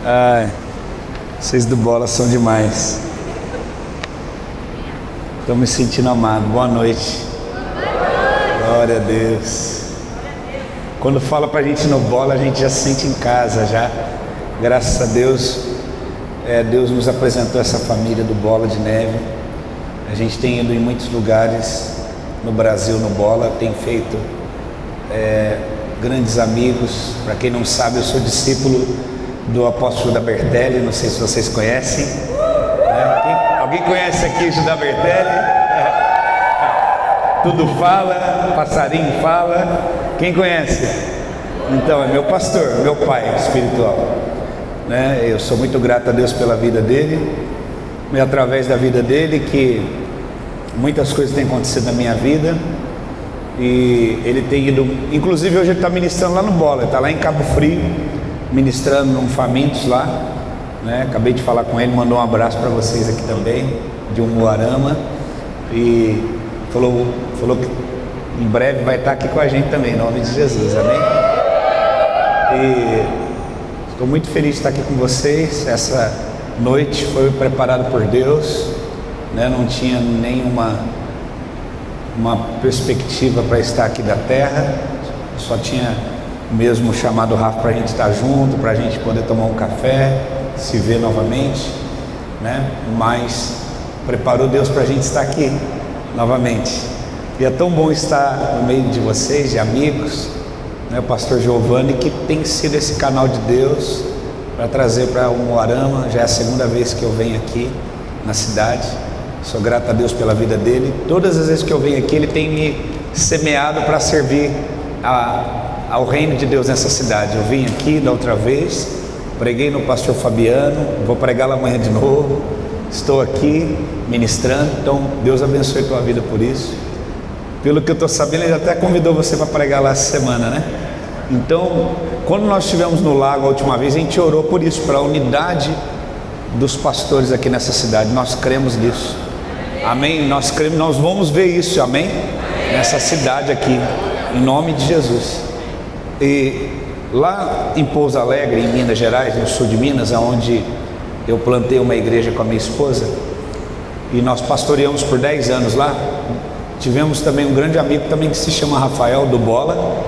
Ai, vocês do Bola são demais. Estou me sentindo amado. Boa noite. Glória a Deus. Quando fala pra gente no Bola, a gente já se sente em casa já. Graças a Deus, Deus nos apresentou essa família do Bola de Neve. A gente tem ido em muitos lugares no Brasil no Bola, tem feito grandes amigos. Para quem não sabe, eu sou discípulo do apóstolo Judá Bertelli, não sei se vocês conhecem. Alguém conhece aqui Judá Bertelli? Tudo fala, passarinho fala. Quem conhece? Então, é meu pastor, meu pai espiritual, né? Eu sou muito grato a Deus pela vida dele, e através da vida dele que muitas coisas têm acontecido na minha vida. E ele tem ido, inclusive hoje ele está ministrando lá no Bola, ele está lá em Cabo Frio, ministrando num Famintos lá, né? Acabei de falar com ele, mandou um abraço para vocês aqui também, de Umuarama, e falou que em breve vai estar aqui com a gente também, em nome de Jesus, amém? E estou muito feliz de estar aqui com vocês. Essa noite foi preparada por Deus, né? Não tinha nenhuma perspectiva para estar aqui da terra, só tinha mesmo chamado o Rafa para a gente estar junto, para a gente poder tomar um café, se ver novamente, né? Mas preparou Deus para a gente estar aqui novamente, e é tão bom estar no meio de vocês, de amigos, né? O pastor Giovanni, que tem sido esse canal de Deus para trazer para Umuarama. Já é a segunda vez que eu venho aqui na cidade. Sou grato a Deus pela vida dele. Todas as vezes que eu venho aqui, ele tem me semeado para servir ao reino de Deus nessa cidade. Eu vim aqui da outra vez, preguei no pastor Fabiano, vou pregar lá amanhã de novo. Estou aqui ministrando, então Deus abençoe a tua vida por isso. Pelo que eu estou sabendo, ele até convidou você para pregar lá essa semana, né? Então, quando nós estivemos no lago a última vez, a gente orou por isso, para a unidade dos pastores aqui nessa cidade. Nós cremos nisso. Amém? Nós cremos, nós vamos ver isso, amém? Nessa cidade aqui, em nome de Jesus. E lá em Pouso Alegre, em Minas Gerais, no sul de Minas, onde eu plantei uma igreja com a minha esposa, e nós pastoreamos por 10 anos lá. Tivemos também um grande amigo também que se chama Rafael, do Bola,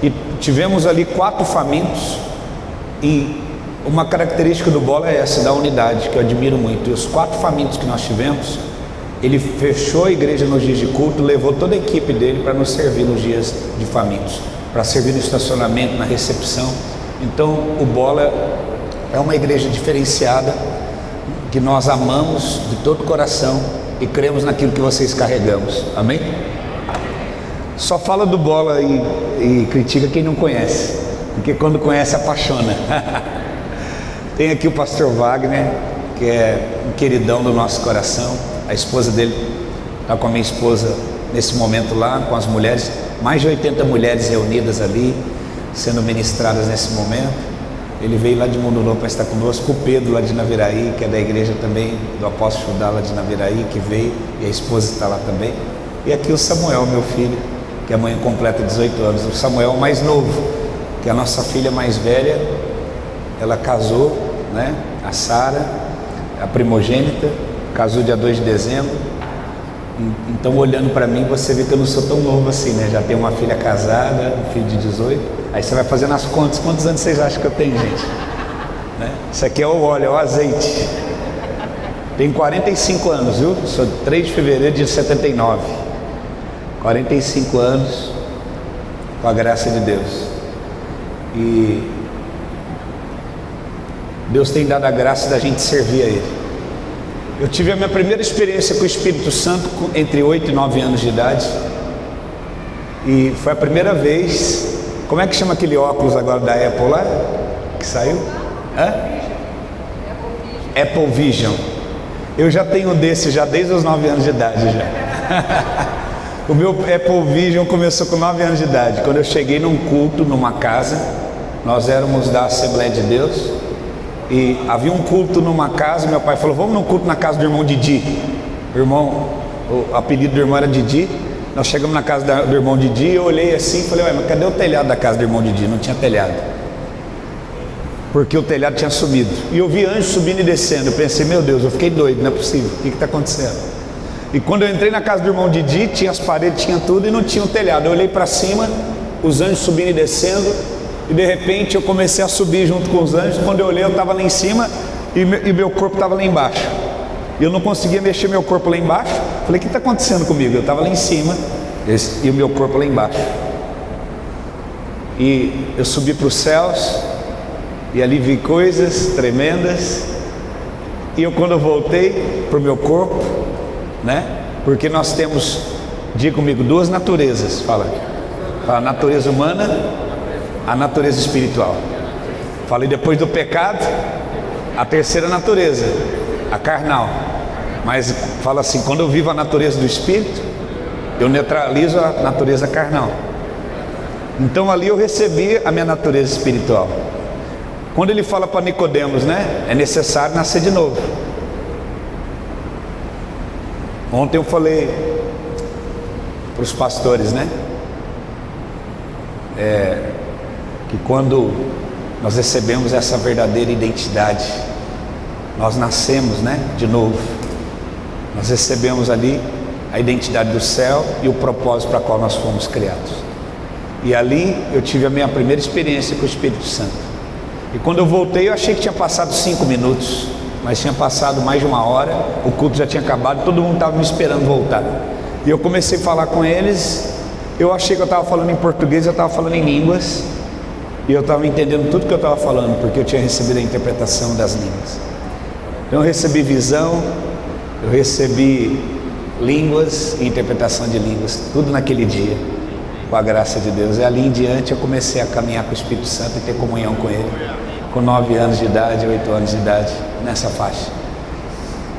e tivemos ali 4 famintos. E uma característica do Bola é essa, da unidade, que eu admiro muito. E os 4 famintos que nós tivemos, ele fechou a igreja nos dias de culto, levou toda a equipe dele para nos servir nos dias de famintos, para servir no estacionamento, na recepção. Então o Bola é uma igreja diferenciada, que nós amamos de todo o coração e cremos naquilo que vocês carregamos, amém? Só fala do Bola e critica quem não conhece, porque quando conhece apaixona. Tem aqui o pastor Wagner, que é um queridão do nosso coração. A esposa dele está com a minha esposa nesse momento lá, com as mulheres, mais de 80 mulheres reunidas ali, sendo ministradas nesse momento. Ele veio lá de Mundo Novo para estar conosco. O Pedro lá de Naviraí, que é da igreja também do apóstolo Judá lá de Naviraí, que veio, e a esposa está lá também. E aqui o Samuel, meu filho, que amanhã completa 18 anos. O Samuel mais novo, que é a nossa filha mais velha, ela casou, né? A Sara, a primogênita, casou dia 2 de dezembro. Então, olhando para mim, você vê que eu não sou tão novo assim, né? Já tenho uma filha casada, um filho de 18. Aí você vai fazendo as contas. Quantos anos vocês acham que eu tenho, gente? Né? Isso aqui é o óleo, é o azeite. Tenho 45 anos, viu? Sou 3 de fevereiro de 79. 45 anos, com a graça de Deus. E Deus tem dado a graça da gente servir a Ele. Eu tive a minha primeira experiência com o Espírito Santo entre 8 e 9 anos de idade. E foi a primeira vez. Como é que chama aquele óculos agora da Apple lá? Que saiu? Hã? Apple Vision. Eu já tenho desse já desde os 9 anos de idade já. O meu Apple Vision começou com 9 anos de idade. Quando eu cheguei num culto, numa casa, nós éramos da Assembleia de Deus. E havia um culto numa casa, meu pai falou, vamos num culto na casa do irmão Didi. O apelido do irmão era Didi. Nós chegamos na casa do irmão Didi, eu olhei assim e falei, ué, mas cadê o telhado da casa do irmão Didi? Não tinha telhado. porque o telhado tinha sumido. E eu vi anjos subindo e descendo. Eu pensei, meu Deus, eu fiquei doido, não é possível, o que está acontecendo? E quando eu entrei na casa do irmão Didi, tinha as paredes, tinha tudo e não tinha o telhado. Eu olhei para cima, os anjos subindo e descendo, e de repente eu comecei a subir junto com os anjos. Quando eu olhei, eu estava lá em cima e meu corpo estava lá embaixo. E eu não conseguia mexer meu corpo lá embaixo. Falei, o que está acontecendo comigo? Eu estava lá em cima e o meu corpo lá embaixo. E eu subi para os céus e ali vi coisas tremendas. E quando eu voltei para o meu corpo, né? Porque nós temos, diga comigo, duas naturezas. Fala, a natureza humana, a natureza espiritual. Falei, depois do pecado, a terceira natureza, a carnal. Mas fala assim, quando eu vivo a natureza do espírito, eu neutralizo a natureza carnal. Então ali eu recebi a minha natureza espiritual. Quando ele fala para Nicodemos, né? É necessário nascer de novo. Ontem eu falei para os pastores, né? Que quando nós recebemos essa verdadeira identidade, nós nascemos, né? De novo. Nós recebemos ali a identidade do céu e o propósito para qual nós fomos criados. E ali eu tive a minha primeira experiência com o Espírito Santo. E quando eu voltei, eu achei que tinha passado 5 minutos, mas tinha passado mais de 1 hora, o culto já tinha acabado, todo mundo estava me esperando voltar. E eu comecei a falar com eles, eu achei que eu estava falando em português, eu estava falando em línguas, e eu estava entendendo tudo que eu estava falando, porque eu tinha recebido a interpretação das línguas. Então eu recebi visão, eu recebi línguas e interpretação de línguas, tudo naquele dia, com a graça de Deus. E ali em diante eu comecei a caminhar com o Espírito Santo e ter comunhão com Ele, com 9 anos de idade, 8 anos de idade, nessa faixa.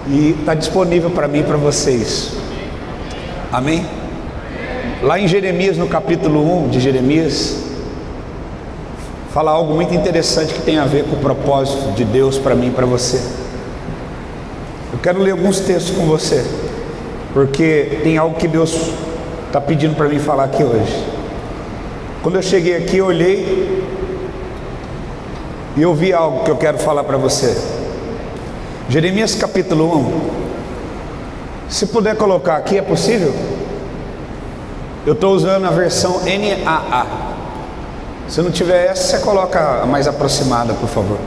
E está disponível para mim e para vocês. Amém? Lá em Jeremias, no capítulo 1 de Jeremias, fala algo muito interessante que tem a ver com o propósito de Deus para mim e para você. Eu quero ler alguns textos com você, porque tem algo que Deus está pedindo para mim falar aqui hoje. Quando eu cheguei aqui, eu olhei e eu vi algo que eu quero falar para você. Jeremias capítulo 1. Se puder colocar aqui, é possível? Eu estou usando a versão NAA. Se não tiver essa, você coloca a mais aproximada, por favor.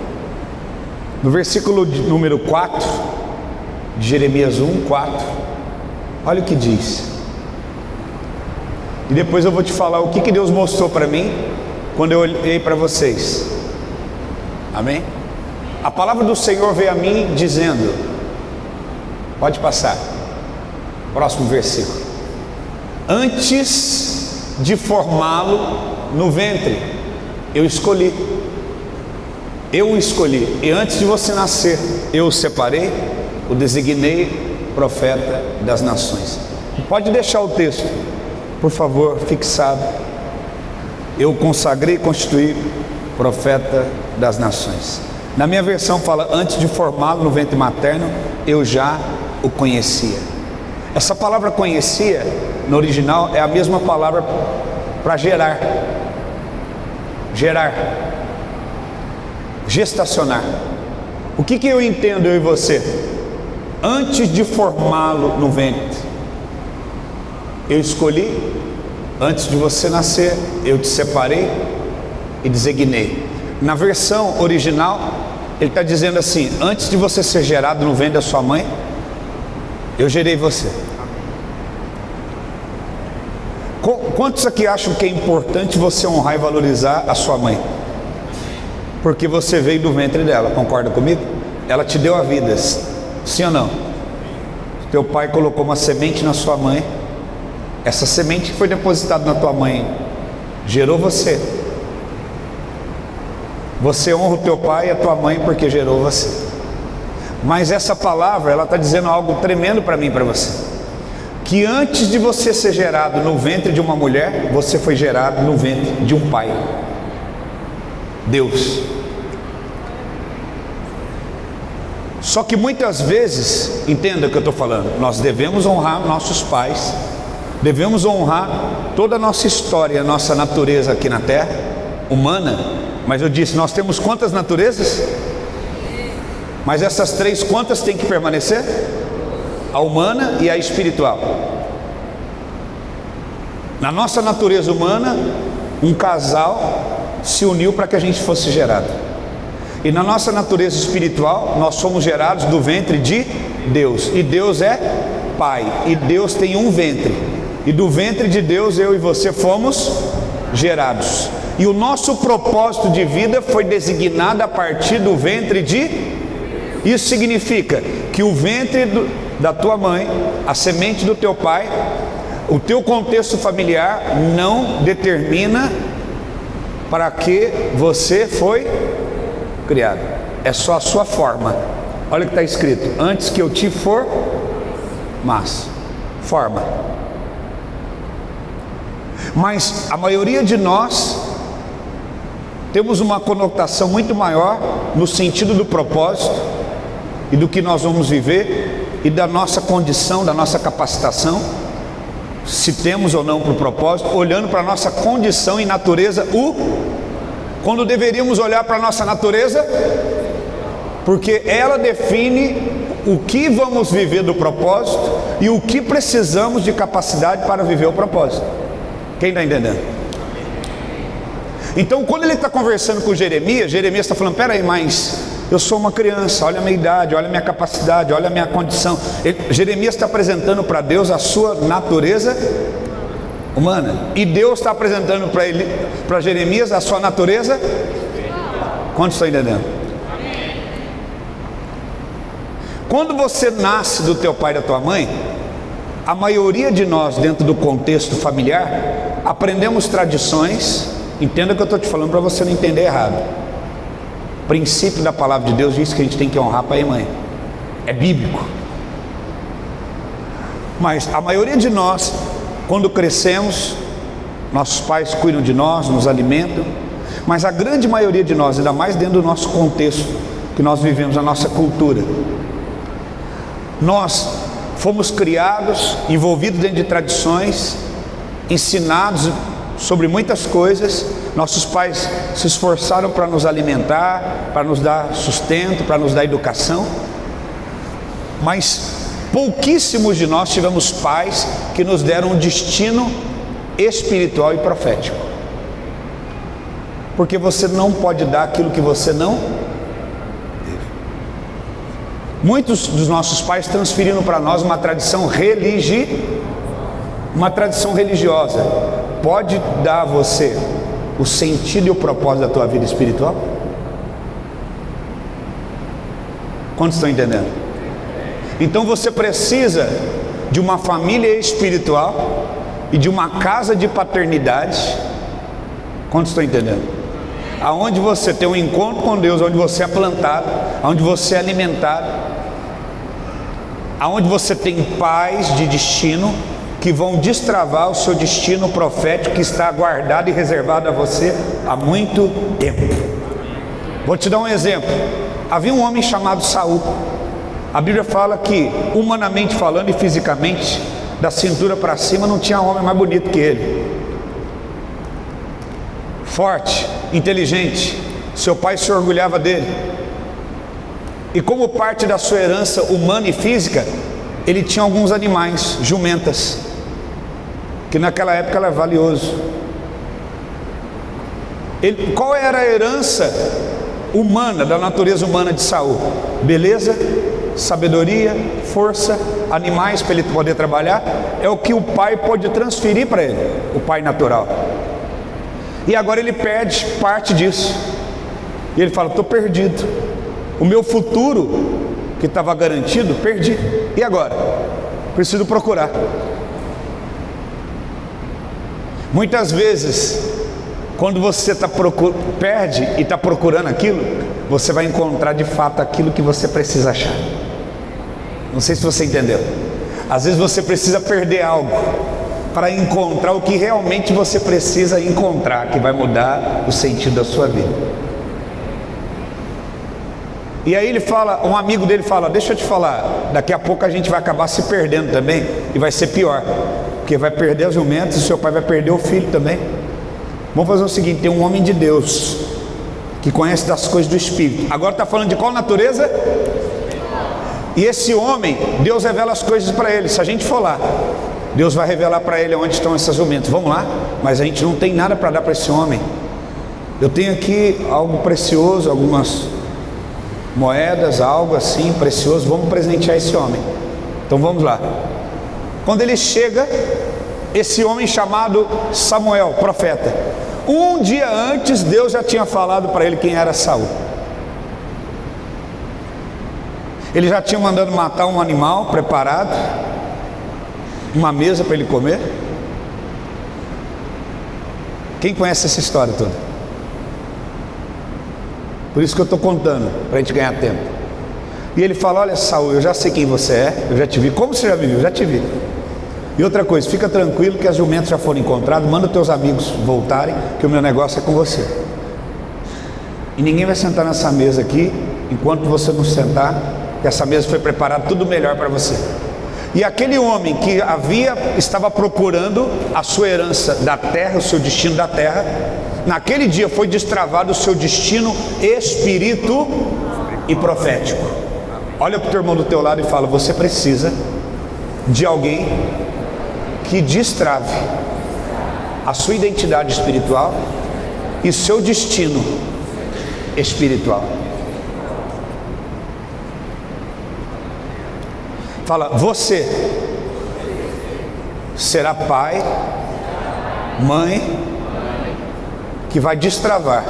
No versículo número 4 de Jeremias 1, 4, olha o que diz. E depois eu vou te falar o que Deus mostrou para mim quando eu olhei para vocês. Amém? A palavra do Senhor veio a mim dizendo, pode passar, próximo versículo. Antes de formá-lo no ventre, eu escolhi. Eu o escolhi. E antes de você nascer, eu o separei, o designei profeta das nações. Pode deixar o texto, por favor, fixado. Eu o consagrei e constituí profeta das nações. Na minha versão fala, antes de formá-lo no ventre materno, eu já o conhecia. Essa palavra conhecia, no original, é a mesma palavra para gerar. Gerar. Gestacionar. O que eu entendo, eu e você? Antes de formá-lo no ventre, eu escolhi. Antes de você nascer, eu te separei e designei. Na versão original, ele está dizendo assim, antes de você ser gerado no ventre da sua mãe, eu gerei você. Quantos aqui acham que é importante você honrar e valorizar a sua mãe? Porque você veio do ventre dela, concorda comigo? Ela te deu a vida, sim ou não? Teu pai colocou uma semente na sua mãe, essa semente que foi depositada na tua mãe gerou você. Você honra o teu pai e a tua mãe porque gerou você. Mas essa palavra, ela está dizendo algo tremendo para mim e para você. Que antes de você ser gerado no ventre de uma mulher, você foi gerado no ventre de um pai. Deus. Só que muitas vezes, entenda o que eu estou falando, nós devemos honrar nossos pais, devemos honrar toda a nossa história, a nossa natureza aqui na terra, humana, Mas eu disse, nós temos quantas naturezas? Mas essas três, quantas tem que permanecer? A humana e a espiritual. Na nossa natureza humana, um casal se uniu para que a gente fosse gerado. E na nossa natureza espiritual, nós somos gerados do ventre de Deus. E Deus é Pai. E Deus tem um ventre. E do ventre de Deus, eu e você fomos gerados. E o nosso propósito de vida foi designado a partir do ventre de... Isso significa que o ventre da tua mãe, a semente do teu pai, o teu contexto familiar não determina para que você foi criado. É só a sua forma. Olha o que está escrito: antes que eu te formasse. Forma. Mas a maioria de nós temos uma conotação muito maior no sentido do propósito e do que nós vamos viver e da nossa condição, da nossa capacitação, se temos ou não para o propósito, olhando para a nossa condição e natureza, quando deveríamos olhar para a nossa natureza, porque ela define o que vamos viver do propósito e o que precisamos de capacidade para viver o propósito. Quem está entendendo? Então, quando ele está conversando com Jeremias está falando: peraí, mas eu sou uma criança, olha a minha idade, olha a minha capacidade, olha a minha condição. Jeremias está apresentando para Deus a sua natureza humana, e Deus está apresentando para Jeremias a sua natureza. Quantos estão entendendo? Quando você nasce do teu pai e da tua mãe, a maioria de nós, dentro do contexto familiar, aprendemos tradições. Entenda o que eu estou te falando para você não entender errado. O princípio da palavra de Deus diz que a gente tem que honrar pai e mãe. É bíblico. Mas a maioria de nós, quando crescemos, nossos pais cuidam de nós, nos alimentam. Mas a grande maioria de nós, ainda mais dentro do nosso contexto que nós vivemos, a nossa cultura, nós fomos criados, envolvidos dentro de tradições, ensinados sobre muitas coisas. Nossos pais se esforçaram para nos alimentar, para nos dar sustento, para nos dar educação, mas pouquíssimos de nós tivemos pais que nos deram um destino espiritual e profético, porque você não pode dar aquilo que você não teve. Muitos dos nossos pais transferiram para nós uma tradição religiosa. Pode dar a você o sentido e o propósito da tua vida espiritual? Quantos estão entendendo? Então você precisa de uma família espiritual e de uma casa de paternidade. Quantos estão entendendo? Aonde você tem um encontro com Deus, onde você é plantado, onde você é alimentado, aonde você tem pais de destino que vão destravar o seu destino profético que está guardado e reservado a você há muito tempo. Vou te dar um exemplo. Havia um homem chamado Saul. A Bíblia fala que, humanamente falando e fisicamente, da cintura para cima não tinha homem mais bonito que ele. Forte, inteligente, seu pai se orgulhava dele. E como parte da sua herança humana e física, ele tinha alguns animais, jumentas, que naquela época era valioso. Qual era a herança humana, da natureza humana de Saul? Beleza, sabedoria, força, animais para ele poder trabalhar. É o que o pai pode transferir para ele, o pai natural. E agora ele perde parte disso. E ele fala: estou perdido. O meu futuro, que estava garantido, perdi. E agora? Preciso procurar. Muitas vezes, quando você perde e está procurando aquilo, você vai encontrar de fato aquilo que você precisa achar. Não sei se você entendeu. Às vezes você precisa perder algo para encontrar o que realmente você precisa encontrar, que vai mudar o sentido da sua vida. E aí ele fala, um amigo dele fala: deixa eu te falar, daqui a pouco a gente vai acabar se perdendo também, e vai ser pior, porque vai perder as jumentas e seu pai vai perder o filho também. Vamos fazer o seguinte: tem um homem de Deus que conhece das coisas do Espírito. Agora está falando de qual natureza? E esse homem, Deus revela as coisas para ele. Se a gente for lá, Deus vai revelar para ele onde estão essas jumentas. Vamos lá, mas a gente não tem nada para dar para esse homem. Eu tenho aqui algo precioso, algumas moedas, algo assim precioso, vamos presentear esse homem. Então vamos lá. Quando ele chega, esse homem chamado Samuel, profeta, um dia antes Deus já tinha falado para ele quem era Saul. Ele já tinha mandado matar um animal preparado, uma mesa para ele comer. Quem conhece essa história toda? Por isso que eu estou contando, para a gente ganhar tempo. E ele fala: olha, Saul, eu já sei quem você é, eu já te vi. Como você já me viu? Já te vi. E outra coisa, fica tranquilo que as jumentas já foram encontradas, manda teus amigos voltarem, que o meu negócio é com você. E ninguém vai sentar nessa mesa aqui enquanto você não sentar, que essa mesa foi preparada tudo melhor para você. E aquele homem que estava procurando a sua herança da terra, o seu destino da terra, naquele dia foi destravado o seu destino espírito e profético. Olha para o teu irmão do teu lado e fala: você precisa de alguém que destrave a sua identidade espiritual e seu destino espiritual. Fala: você será pai, mãe, que vai destravar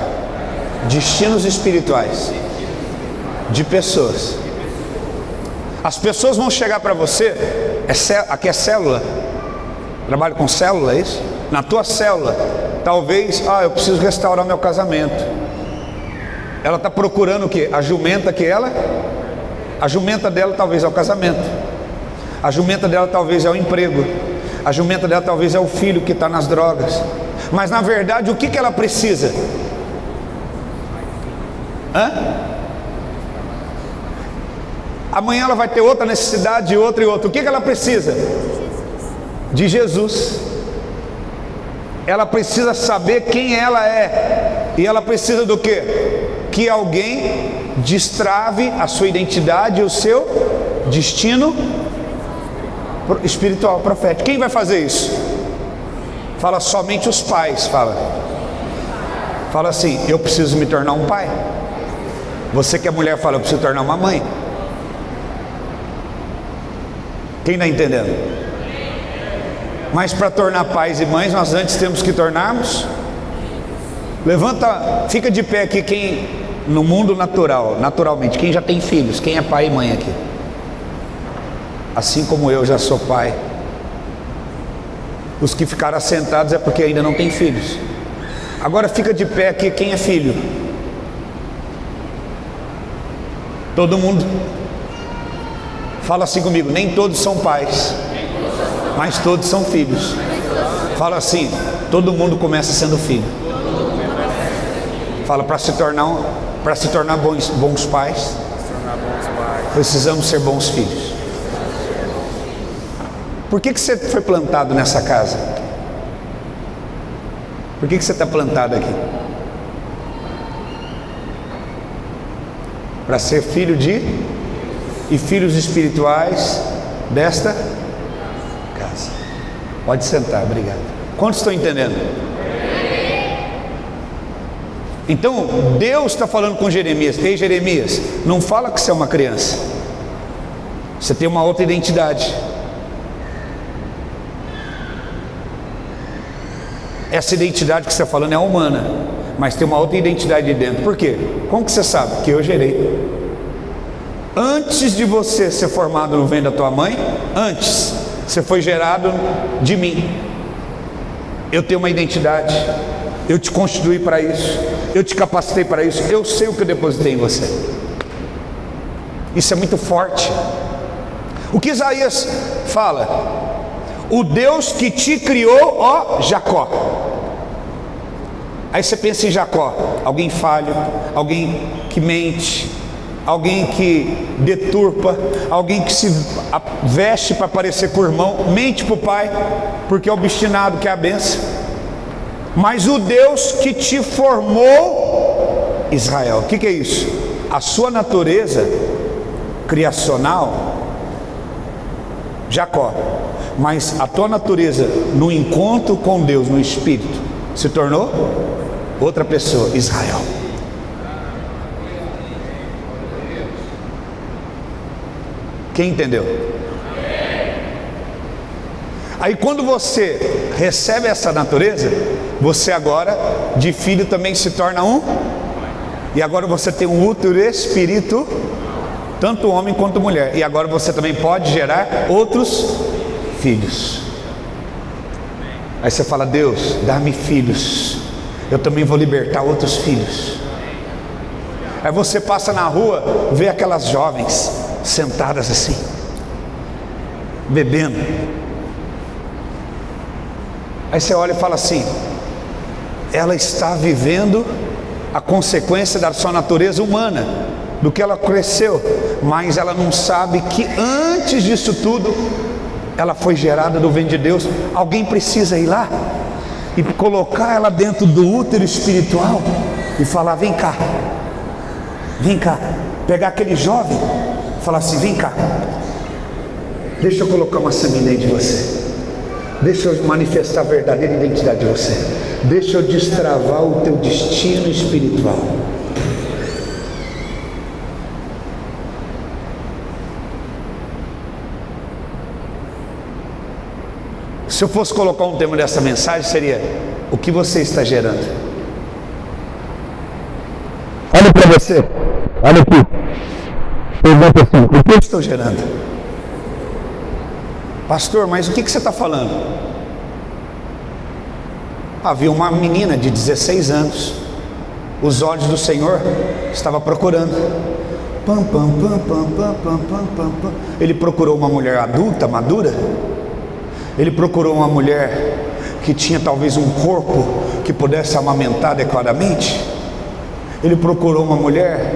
destinos espirituais de pessoas. As pessoas vão chegar para você, aqui é célula, trabalho com célula, é isso? Na tua célula, talvez, eu preciso restaurar meu casamento. Ela está procurando o quê? A jumenta a jumenta dela talvez é o casamento, a jumenta dela talvez é o emprego, a jumenta dela talvez é o filho que está nas drogas. Mas na verdade o que ela precisa? Amanhã ela vai ter outra necessidade, outra e outra. O que ela precisa? De Jesus. Ela precisa saber quem ela é. E ela precisa do quê? Que alguém destrave a sua identidade e o seu destino espiritual, profético. Quem vai fazer isso? Fala: somente os pais. Fala assim: eu preciso me tornar um pai. Você que é mulher, fala: eu preciso tornar uma mãe. Quem está entendendo? Mas para tornar pais e mães, nós antes temos que tornarmos. Levanta, fica de pé aqui quem no mundo natural, naturalmente, quem já tem filhos, quem é pai e mãe aqui? Assim como eu já sou pai. Os que ficaram assentados é porque ainda não tem filhos. Agora fica de pé aqui quem é filho. Todo mundo. Fala assim comigo: nem todos são pais, mas todos são filhos. Fala assim: todo mundo começa sendo filho. Fala: para se tornar bons pais, precisamos ser bons filhos. Por que você foi plantado nessa casa? Por que você está plantado aqui? Para ser filho e filhos espirituais desta casa. Pode sentar, obrigado. Quantos estão entendendo? Então Deus está falando com Jeremias: ei Jeremias, não fala que você é uma criança, você tem uma outra identidade. Essa identidade que você está falando é humana, mas tem uma outra identidade de dentro. Por quê? Como que você sabe? Porque eu gerei. Antes de você ser formado no ventre da tua mãe, antes, você foi gerado de mim. Eu tenho uma identidade, eu te constituí para isso, eu te capacitei para isso, eu sei o que eu depositei em você. Isso é muito forte. O que Isaías fala? O Deus que te criou, ó Jacó. Aí você pensa em Jacó, alguém falho, alguém que mente, alguém que deturpa, alguém que se veste para parecer com o irmão, mente para o pai, porque é obstinado, que é a benção. Mas o Deus que te formou Israel. O que é isso? A sua natureza criacional, Jacó, mas a tua natureza no encontro com Deus, no Espírito, se tornou outra pessoa, Israel. Quem entendeu? Aí quando você recebe essa natureza, você agora de filho também se torna um, e agora você tem um útero espírito, tanto homem quanto mulher, e agora você também pode gerar outros filhos. Aí você fala: Deus, dá-me filhos, eu também vou libertar outros filhos. Aí você passa na rua, vê aquelas jovens sentadas assim, bebendo. Aí você olha e fala assim: ela está vivendo a consequência da sua natureza humana, do que ela cresceu, mas ela não sabe que antes disso tudo, ela foi gerada do ventre de Deus. Alguém precisa ir lá e colocar ela dentro do útero espiritual e falar: vem cá, vem cá. Pegar aquele jovem e falar assim: vem cá, deixa eu colocar uma semente de você, deixa eu manifestar a verdadeira identidade de você, deixa eu destravar o teu destino espiritual. Se eu fosse colocar um tema dessa mensagem, seria: o que você está gerando? Olha para você, olha aqui, pergunta assim: o que eu estou gerando? Pastor, mas o que você está falando? Havia uma menina de 16 anos, os olhos do Senhor estavam procurando. Pam, pam, pam, pam, pam, pam, pam, pam, pam. Ele procurou uma mulher adulta, madura. Ele procurou uma mulher que tinha talvez um corpo que pudesse amamentar adequadamente. Ele procurou uma mulher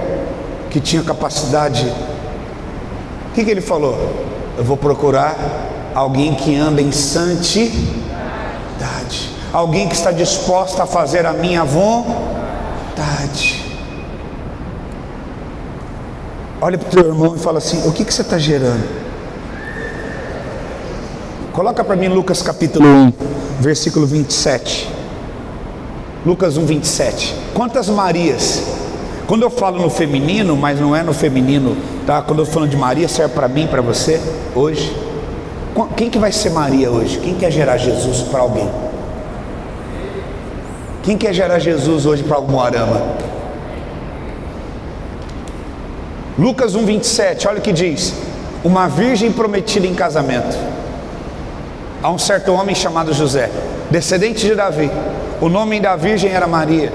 que tinha capacidade. O que ele falou? Eu vou procurar alguém que anda em santidade, alguém que está disposta a fazer a minha vontade. Olha para o teu irmão e fala assim: o que você está gerando? Coloca para mim Lucas capítulo 1, versículo 27. Lucas 1, 27. Quantas Marias? Quando eu falo no feminino, mas não é no feminino, tá? Quando eu falo de Maria, serve para mim, para você, hoje. Quem que vai ser Maria hoje? Quem quer gerar Jesus para alguém? Quem quer gerar Jesus hoje para algum arama? Lucas 1, 27, olha o que diz: uma virgem prometida em casamento a um certo homem chamado José, descendente de Davi. O nome da virgem era Maria.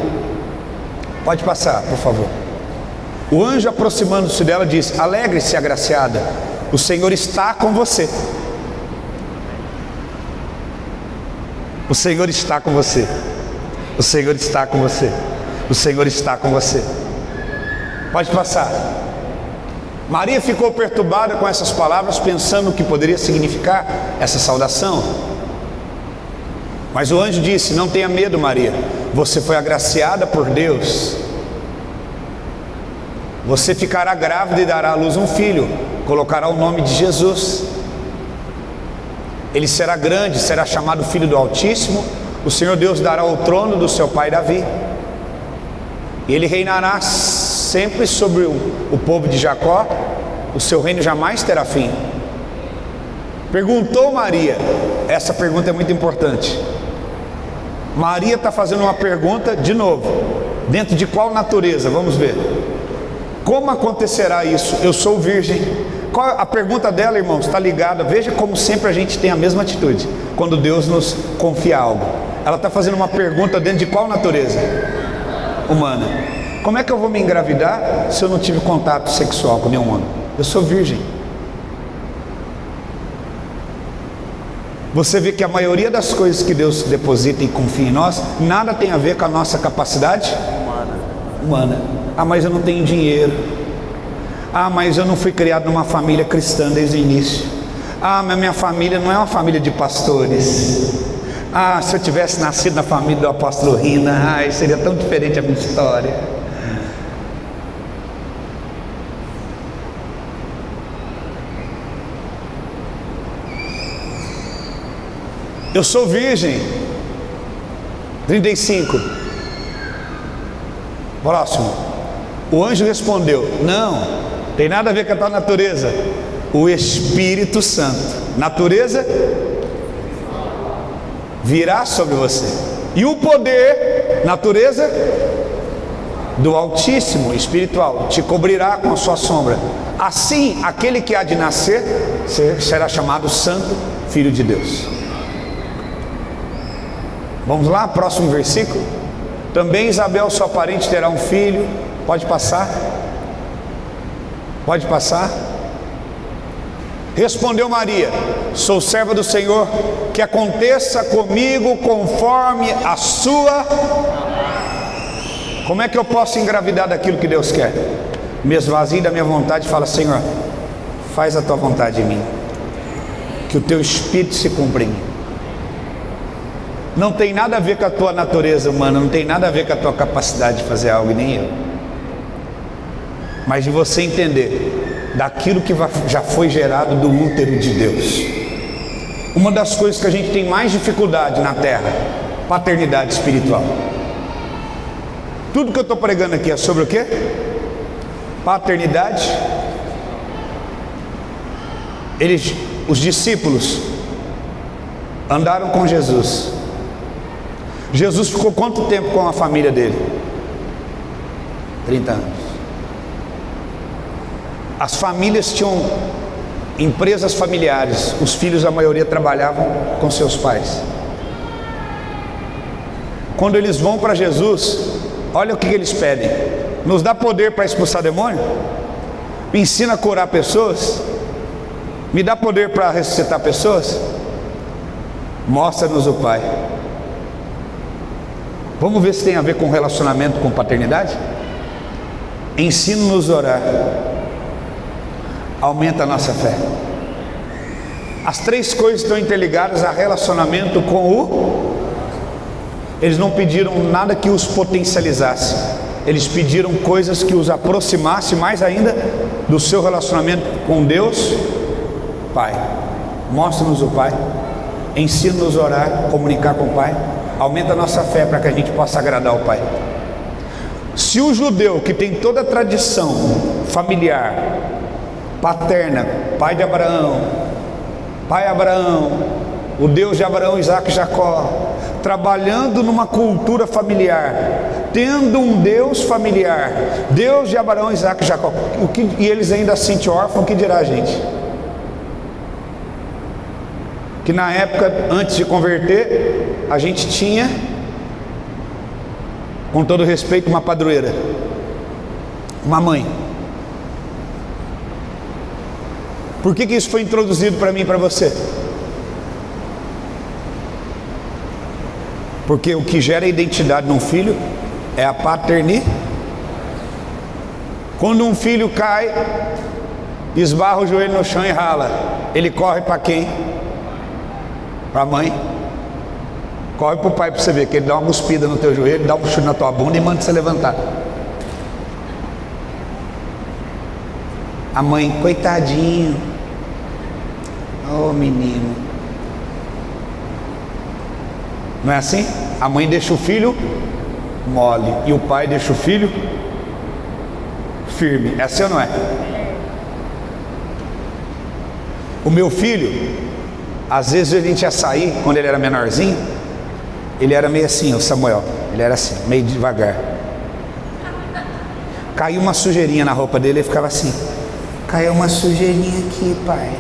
Pode passar, por favor. O anjo, aproximando-se dela, disse: alegre-se, agraciada, o Senhor está com você. O Senhor está com você. O Senhor está com você. O Senhor está com você. Pode passar. Maria ficou perturbada com essas palavras, pensando o que poderia significar essa saudação. Mas o anjo disse: não tenha medo, Maria, você foi agraciada por Deus. Você ficará grávida e dará à luz um filho, colocará o nome de Jesus. Ele será grande, será chamado Filho do Altíssimo. O Senhor Deus dará o trono do seu pai Davi, e ele reinará sempre sobre o povo de Jacó. O seu reino jamais terá fim. Perguntou Maria. Essa pergunta é muito importante. Maria está fazendo uma pergunta de novo. Dentro de qual natureza? Vamos ver. Como acontecerá isso? Eu sou virgem. Qual a pergunta dela, irmãos? Está ligada. Veja como sempre a gente tem a mesma atitude quando Deus nos confia algo. Ela está fazendo uma pergunta dentro de qual natureza? Humana. Como é que eu vou me engravidar se eu não tive contato sexual com nenhum homem? Eu sou virgem. Você vê que a maioria das coisas que Deus deposita e confia em nós, nada tem a ver com a nossa capacidade humana. Ah, mas eu não tenho dinheiro. Ah, mas eu não fui criado numa família cristã desde o início. Ah, mas minha família não é uma família de pastores. Ah, se eu tivesse nascido na família do apóstolo Rina, seria tão diferente a minha história. Eu sou virgem. 35. Próximo. O anjo respondeu: não, tem nada a ver com a tua natureza. O Espírito Santo, natureza, virá sobre você. E o poder, natureza, do Altíssimo, espiritual, te cobrirá com a sua sombra. Assim, aquele que há de nascer será chamado Santo Filho de Deus. Vamos lá, próximo versículo. Também Isabel, sua parente, terá um filho. Pode passar. Pode passar. Respondeu Maria: sou serva do Senhor, que aconteça comigo conforme a sua. Como é que eu posso engravidar daquilo que Deus quer? Me esvazio da minha vontade e fala: Senhor, faz a tua vontade em mim, que o teu Espírito se cumpra em mim. Não tem nada a ver com a tua natureza humana, não tem nada a ver com a tua capacidade de fazer algo, e nem eu, mas de você entender daquilo que já foi gerado do útero de Deus. Uma das coisas que a gente tem mais dificuldade na terra: paternidade espiritual. Tudo que eu estou pregando aqui é sobre o quê? Paternidade. Os discípulos andaram com Jesus. Jesus ficou quanto tempo com a família dele? 30 anos. As famílias tinham empresas familiares. Os filhos, a maioria, trabalhavam com seus pais. Quando eles vão para Jesus, olha o que eles pedem: nos dá poder para expulsar demônio, me ensina a curar pessoas, me dá poder para ressuscitar pessoas, mostra-nos o Pai. Vamos ver se tem a ver com relacionamento com paternidade? Ensina-nos a orar, aumenta a nossa fé. As três coisas estão interligadas a relacionamento com o... Eles não pediram nada que os potencializasse, eles pediram coisas que os aproximasse mais ainda do seu relacionamento com Deus Pai. Mostra-nos o Pai, ensina-nos a orar, comunicar com o Pai, aumenta a nossa fé para que a gente possa agradar o Pai. Se o judeu que tem toda a tradição familiar, paterna, pai de Abraão, o Deus de Abraão, Isaac e Jacó, trabalhando numa cultura familiar, tendo um Deus familiar, Deus de Abraão, Isaac e Jacó, e eles ainda se sentem órfãos, o que dirá a gente? Que na época, antes de converter, a gente tinha, com todo respeito, uma padroeira, uma mãe. Por que isso foi introduzido para mim e para você? Porque o que gera identidade num filho é a paternidade. Quando um filho cai, esbarra o joelho no chão e rala, ele corre para quem? Para a mãe. Corre para o pai para você ver, que ele dá uma cuspida no teu joelho, dá um chute na tua bunda e manda você levantar. A mãe: coitadinho, oh menino. Não é assim? A mãe deixa o filho mole e o pai deixa o filho firme. É assim ou não é? O meu filho, às vezes a gente ia sair, quando ele era menorzinho, ele era meio assim, o Samuel, ele era assim, meio devagar. Caiu uma sujeirinha na roupa dele, ele ficava assim: caiu uma sujeirinha aqui, pai.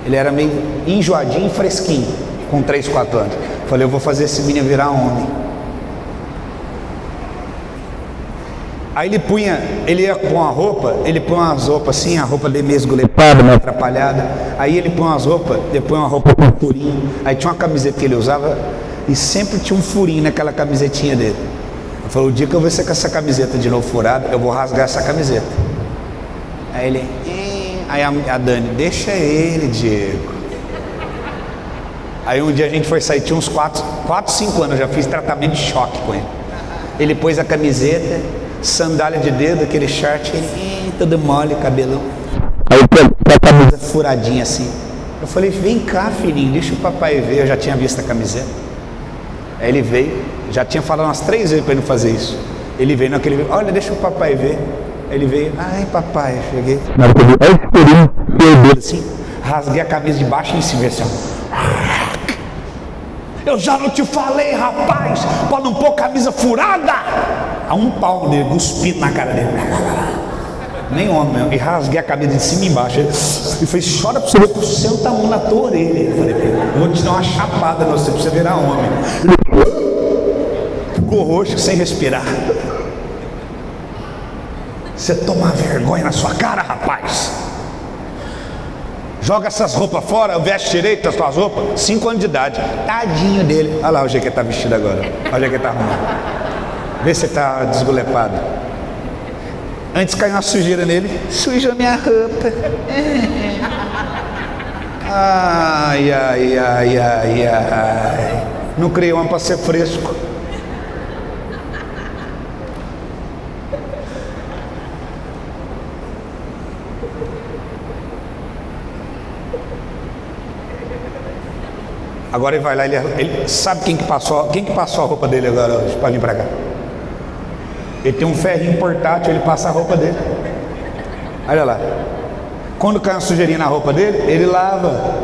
Ele era meio enjoadinho e fresquinho, com 3, 4 anos. Falei: eu vou fazer esse menino virar homem. Aí ele ia com a roupa, ele põe umas roupas assim, a roupa dele meio esgolepada, meio atrapalhada. Aí ele põe umas roupas, depois uma roupa com furinho. Aí tinha uma camiseta que ele usava e sempre tinha um furinho naquela camisetinha dele. Eu falei: o dia que eu ver você com essa camiseta de novo furada, eu vou rasgar essa camiseta. Aí ele... Aí a Dani: deixa ele, Diego. Aí um dia a gente foi sair, tinha uns 4, 5 anos, eu já fiz tratamento de choque com ele. Ele pôs a camiseta, sandália de dedo, aquele short, ele todo mole, cabelão. Aí a camisa furadinha assim. Eu falei, vem cá, filhinho, deixa o papai ver. Eu já tinha visto a camiseta. Aí ele veio, já tinha falado umas 3 vezes para ele não fazer isso. Ele veio naquele, olha, deixa o papai ver. Aí ele veio, ai papai, eu cheguei. Na hora que eu vi, olha esse pelinho, perdeu assim, rasguei a camisa de baixo e em cima, assim, eu já não te falei, rapaz, para não pôr camisa furada. A um pau dele, cuspindo na cara dele. Nem homem, e rasguei a camisa de cima e embaixo. E fez, chora pra você ver que o seu tá na tua orelha. Eu falei, eu vou te dar uma chapada, você pra você virar homem. Ficou roxo, sem respirar. Você toma vergonha na sua cara, rapaz. Joga essas roupas fora, veste direito as suas roupas. 5 anos de idade. Tadinho dele. Olha lá o jeito que ele tá vestido agora. Olha o jeito que ele tá arrumado. Vê se ele tá desgolepado. Antes caiu uma sujeira nele. Sujou minha roupa. Ai, ai, ai, ai, ai. Não criei uma para ser fresco. Agora ele vai lá, ele sabe quem que passou a roupa dele agora hoje para vir para cá. Ele tem um ferrinho portátil, ele passa a roupa dele. Olha lá. Quando cai uma sujeirinha na roupa dele, ele lava.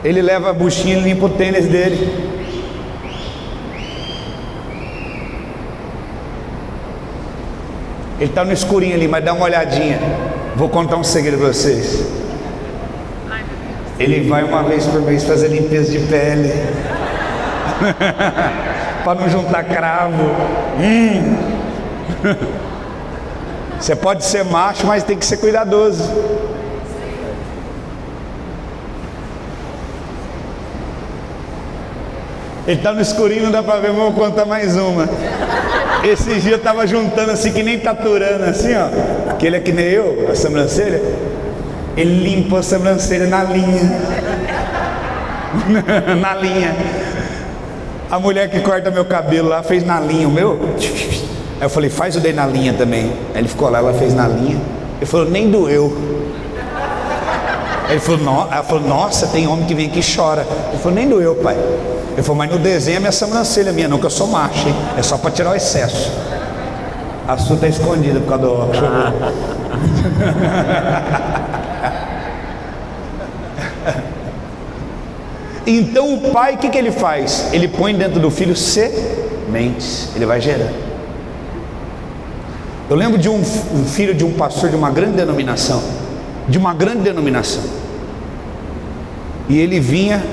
Ele leva a buchinha e limpa o tênis dele. Ele está no escurinho ali, mas dá uma olhadinha. Vou contar um segredo para vocês. Ele vai uma vez por mês fazer limpeza de pele. Para não juntar cravo. Você pode ser macho, mas tem que ser cuidadoso. Ele está no escurinho, não dá para ver, mas vou contar mais uma. Esse dia eu estava juntando assim, que nem taturando assim, ó. Que ele é que nem eu, a sobrancelha. Ele limpou a sobrancelha na linha. Na linha. A mulher que corta meu cabelo lá fez na linha o meu. Aí eu falei, faz o dele na linha também. Aí ele ficou lá, ela fez na linha. Ele falou, nem doeu. Aí ela falou, nossa, tem homem que vem aqui e chora. Ele falou, nem doeu, pai. Ele falou, mas no desenho é minha sobrancelha minha, não, que eu sou macho, hein? É só para tirar o excesso. A sua está escondida por causa do óculos. Então o pai, o que ele faz? Ele põe dentro do filho sementes. Ele vai gerando. Eu lembro de um filho de um pastor de uma grande denominação. E ele vinha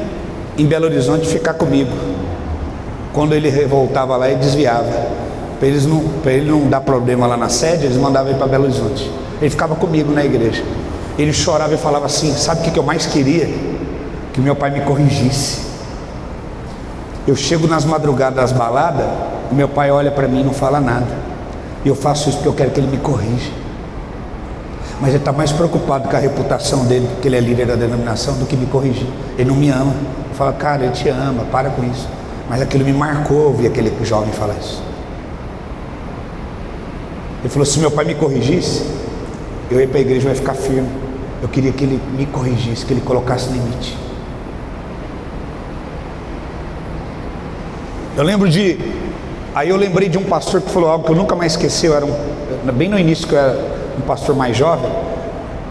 em Belo Horizonte ficar comigo. Quando ele voltava lá, ele desviava. Para ele não dar problema lá na sede, eles mandavam ele para Belo Horizonte. Ele ficava comigo na igreja. Ele chorava e falava assim, sabe o que eu mais queria? Que meu pai me corrigisse. Eu chego nas madrugadas das baladas, e meu pai olha para mim e não fala nada. E eu faço isso porque eu quero que ele me corrija. Mas ele está mais preocupado com a reputação dele, porque ele é líder da denominação, do que me corrigir. Ele não me ama. Fala, cara, ele te ama, para com isso. Mas aquilo me marcou, ouvir aquele jovem falar isso. Ele falou, se meu pai me corrigisse, eu ia para a igreja e ia ficar firme. Eu queria que ele me corrigisse, que ele colocasse limite. Aí eu lembrei de um pastor que falou algo que eu nunca mais esqueci. Eu era bem no início, que eu era um pastor mais jovem,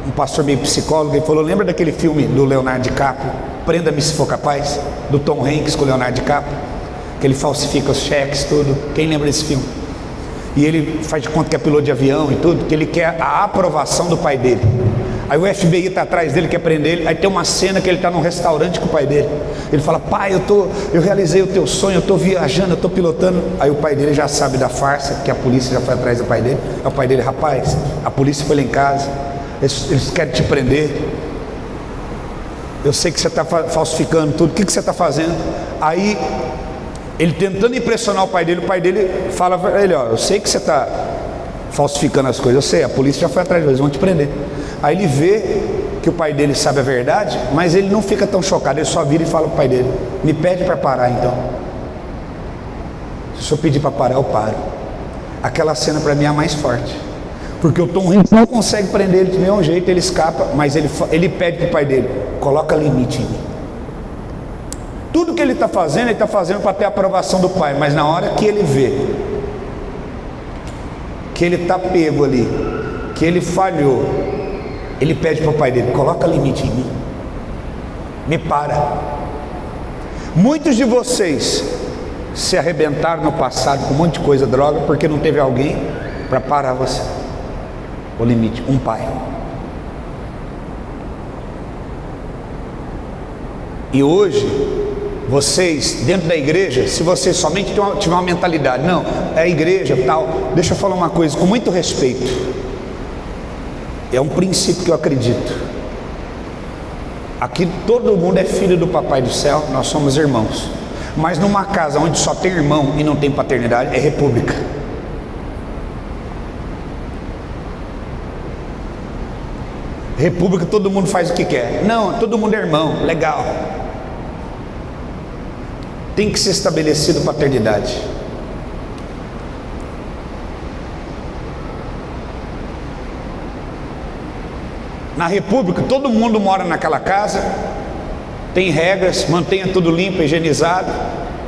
um pastor meio psicólogo. Ele falou, lembra daquele filme do Leonardo DiCaprio, Prenda-me se for capaz, do Tom Hanks com o Leonardo DiCaprio, que ele falsifica os cheques, tudo. Quem lembra desse filme? E ele faz de conta que é piloto de avião e tudo, que ele quer a aprovação do pai dele. Aí o FBI está atrás dele, quer prender ele. Aí tem uma cena que ele está num restaurante com o pai dele. Ele fala, pai, eu realizei o teu sonho, eu estou viajando, eu estou pilotando. Aí o pai dele já sabe da farsa, que a polícia já foi atrás do pai dele. Aí o pai dele, rapaz, a polícia foi lá em casa, eles querem te prender. Eu sei que você está falsificando tudo, o que você está fazendo? Aí ele tentando impressionar o pai dele fala para ele, ó, eu sei que você está falsificando as coisas, eu sei, a polícia já foi atrás, eles vão te prender. Aí ele vê que o pai dele sabe a verdade, mas ele não fica tão chocado, ele só vira e fala para o pai dele, me pede para parar então. Se o senhor pedir para parar, eu paro. Aquela cena para mim é a mais forte. Porque o Tom Hanks não consegue prender ele de nenhum jeito, ele escapa, mas ele pede para o pai dele: coloca limite em mim. Tudo que ele está fazendo para ter a aprovação do pai, mas na hora que ele vê que ele está pego ali, que ele falhou, ele pede para o pai dele: coloca limite em mim, me para. Muitos de vocês se arrebentaram no passado com um monte de coisa, droga, porque não teve alguém para parar você. O limite, um pai. E hoje, vocês dentro da igreja, se vocês somente tiver uma mentalidade, não, é a igreja tal, deixa eu falar uma coisa com muito respeito, é um princípio que eu acredito. Aqui todo mundo é filho do papai do céu, nós somos irmãos. Mas numa casa onde só tem irmão e não tem paternidade, é república. República, todo mundo faz o que quer. Não, todo mundo é irmão, legal. Tem que ser estabelecido paternidade. Na república, todo mundo mora naquela casa, tem regras, mantenha tudo limpo, higienizado,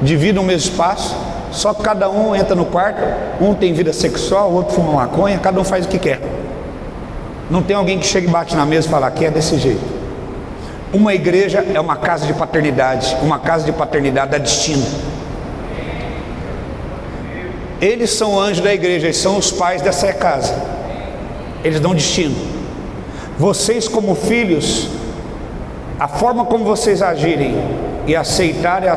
divida o mesmo espaço, só que cada um entra no quarto, um tem vida sexual, o outro fuma maconha, cada um faz o que quer. Não tem alguém que chega e bate na mesa e fala que é desse jeito. Uma igreja é uma casa de paternidade, uma casa de paternidade dá destino. Eles são anjos da igreja, eles são os pais dessa casa, eles dão destino. Vocês como filhos, a forma como vocês agirem e aceitarem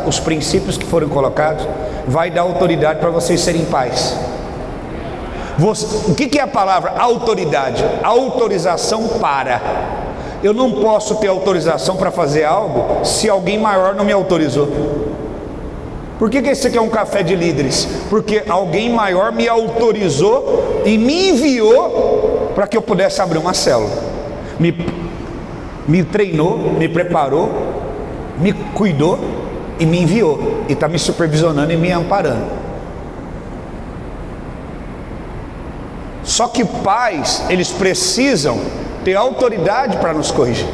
os princípios que foram colocados, vai dar autoridade para vocês serem pais. O que é a palavra autoridade? Autorização para. Eu não posso ter autorização para fazer algo se alguém maior não me autorizou. Por que esse aqui é um café de líderes? Porque alguém maior me autorizou e me enviou para que eu pudesse abrir uma célula. Me treinou, me preparou, me cuidou e me enviou. E está me supervisionando e me amparando. Só que pais, eles precisam ter autoridade para nos corrigir,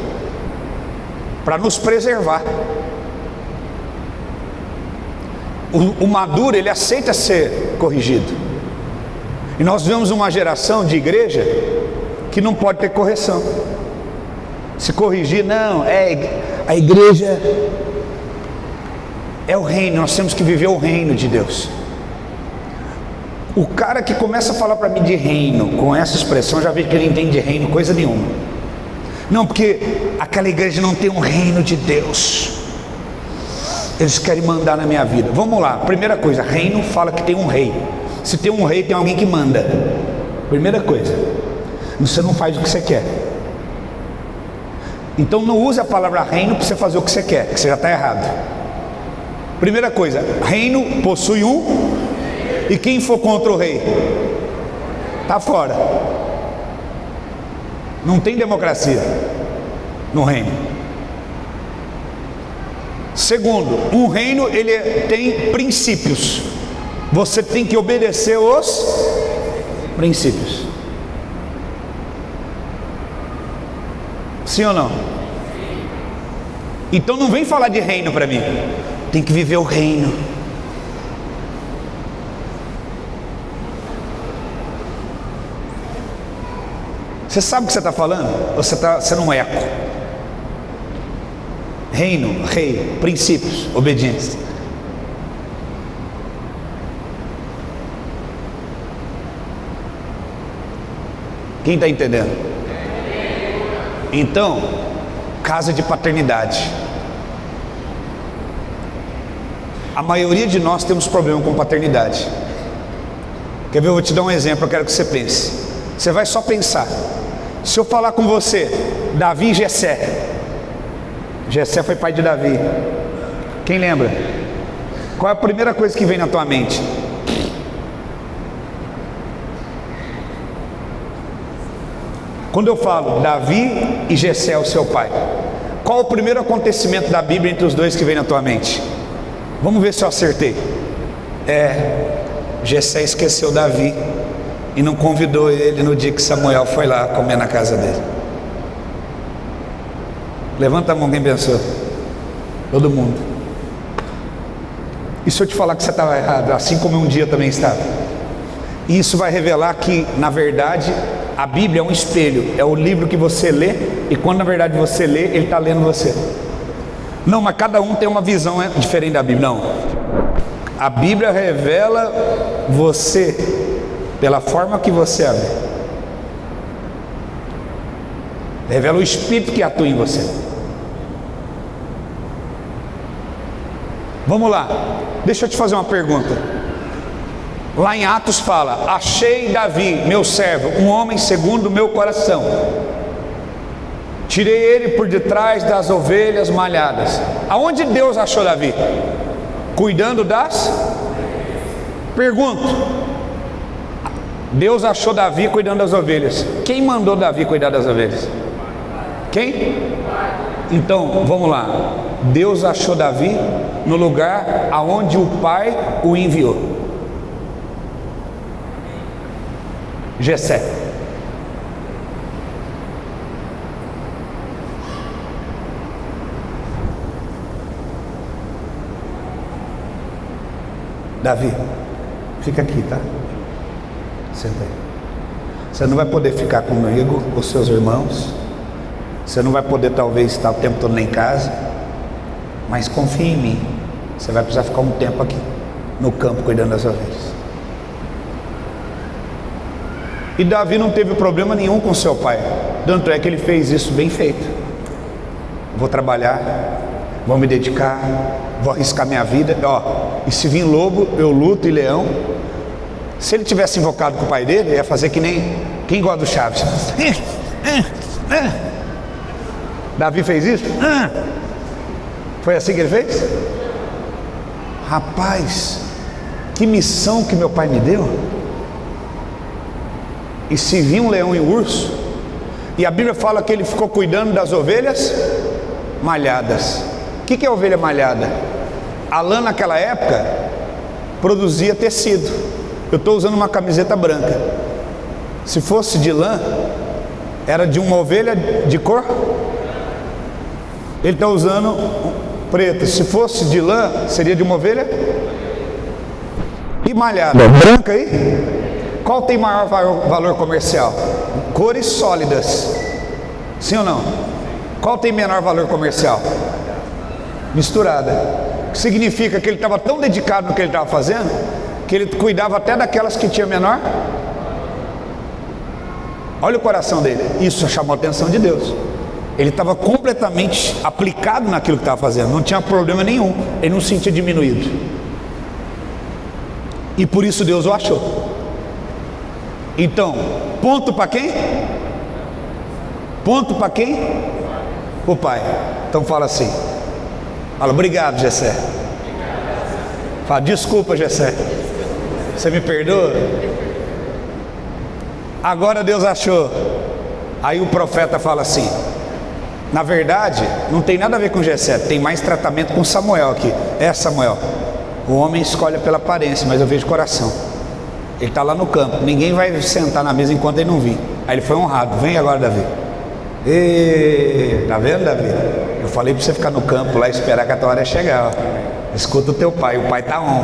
para nos preservar. O maduro, ele aceita ser corrigido. E nós vemos uma geração de igreja que não pode ter correção. Se corrigir, não, a igreja é o reino, nós temos que viver o reino de Deus. O cara que começa a falar para mim de reino, com essa expressão, já vê que ele entende de reino coisa nenhuma. Não, porque aquela igreja não tem um reino de Deus. Eles querem mandar na minha vida. Vamos lá, primeira coisa, reino fala que tem um rei. Se tem um rei, tem alguém que manda. Primeira coisa, você não faz o que você quer. Então não use a palavra reino para você fazer o que você quer, que você já está errado. Primeira coisa, reino possui um, e quem for contra o rei está fora. Não tem democracia no reino. Segundo, um reino ele tem princípios. Você tem que obedecer os princípios. Sim ou não? Então não vem falar de reino para mim. Tem que viver o reino. Você sabe o que você está falando? Ou você está sendo um eco? Reino, rei, princípios, obediência. Quem está entendendo? Então, casa de paternidade. A maioria de nós temos problema com paternidade. Quer ver? Eu vou te dar um exemplo, eu quero que você pense. Você vai só pensar. Se eu falar com você, Davi e Jessé. Jessé foi pai de Davi. Quem lembra? Qual é a primeira coisa que vem na tua mente? Quando eu falo Davi e Jessé, o seu pai, qual o primeiro acontecimento da Bíblia entre os dois que vem na tua mente? Vamos ver se eu acertei. Jessé esqueceu Davi e não convidou ele no dia que Samuel foi lá comer na casa dele? Levanta a mão quem pensou. Todo mundo. E se eu te falar que você estava errado, assim como um dia também estava? E isso vai revelar que, na verdade, a Bíblia é um espelho, é o livro que você lê, e quando na verdade você lê, ele está lendo você. Não, mas cada um tem uma visão diferente da Bíblia. Não, a Bíblia revela você pela forma que você a vê. Revela o Espírito que atua em você. Vamos lá, deixa eu te fazer uma pergunta. Lá em Atos fala: achei Davi, meu servo, um homem segundo o meu coração. Tirei ele por detrás das ovelhas malhadas. Aonde Deus achou Davi? Cuidando das... Pergunto. Deus achou Davi cuidando das ovelhas. Quem mandou Davi cuidar das ovelhas? Quem? Então, vamos lá. Deus achou Davi no lugar aonde o Pai o enviou. Jessé. Davi, fica aqui, tá? Senta aí. Você não vai poder ficar comigo, com os seus irmãos. Você não vai poder talvez estar o tempo todo lá em casa. Mas confia em mim. Você vai precisar ficar um tempo aqui no campo cuidando das ovelhas. E Davi não teve problema nenhum com seu pai. Tanto é que ele fez isso bem feito. Vou trabalhar, vou me dedicar, vou arriscar minha vida. E se vir lobo, eu luto, e leão. Se ele tivesse invocado com o pai dele, ia fazer que nem quem gosta do Chaves. Davi fez isso? Foi assim que ele fez? Rapaz, que missão que meu pai me deu. E se vir um leão e um urso, e a Bíblia fala que ele ficou cuidando das ovelhas malhadas. O que é ovelha malhada? A lã naquela época produzia tecido. Eu estou usando uma camiseta branca. Se fosse de lã, era de uma ovelha de cor. Ele está usando preto. Se fosse de lã, seria de uma ovelha e malhada. Branca aí? Qual tem maior valor comercial? Cores sólidas. Sim ou não? Qual tem menor valor comercial? Misturada. Significa que ele estava tão dedicado no que ele estava fazendo, que ele cuidava até daquelas que tinha menor. Olha o coração dele. Isso chamou a atenção de Deus. Ele estava completamente aplicado naquilo que estava fazendo. Não tinha problema nenhum. Ele não se sentia diminuído. E por isso Deus o achou. Então, ponto para quem? Ponto para quem? O pai. Então fala assim. Fala, obrigado, Jessé. Fala, desculpa, Jessé. Você me perdoa? Agora Deus achou. Aí o profeta fala assim: na verdade, não tem nada a ver com Jessé, tem mais tratamento com Samuel aqui. Samuel, o homem escolhe pela aparência, mas eu vejo coração. Ele está lá no campo, ninguém vai sentar na mesa enquanto ele não vir. Aí ele foi honrado. Vem agora, Davi. Tá vendo, Davi? Eu falei para você ficar no campo lá e esperar que a tua hora chegar. Escuta o teu pai, o pai está on.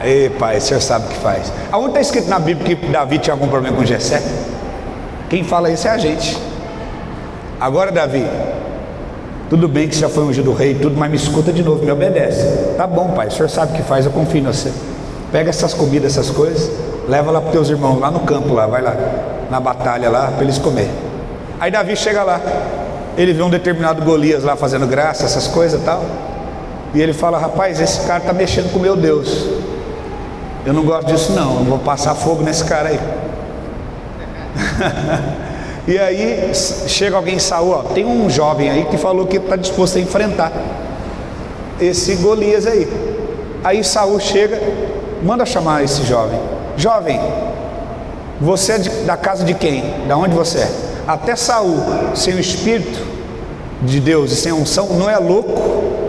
Ei, pai, o senhor sabe o que faz. Aonde está escrito na Bíblia que Davi tinha algum problema com Jessé? Quem fala isso é a gente. Agora, Davi, tudo bem que você já foi ungido rei e tudo, mas me escuta de novo, me obedece. Tá bom, pai, o senhor sabe o que faz, eu confio em você. Pega essas comidas, essas coisas, leva lá para os teus irmãos, lá no campo, lá, vai lá, na batalha lá, para eles comer. Aí Davi chega lá, ele vê um determinado Golias lá fazendo graça, essas coisas e tal, e ele fala: rapaz, esse cara está mexendo com o meu Deus, eu não gosto disso não vou passar fogo nesse cara aí. E aí chega alguém em Saul, tem um jovem aí que falou que está disposto a enfrentar esse Golias aí. Aí Saul chega, manda chamar esse jovem. Jovem, você é da casa de quem? Da onde você é? Até Saul, sem o Espírito de Deus e sem a unção, não é louco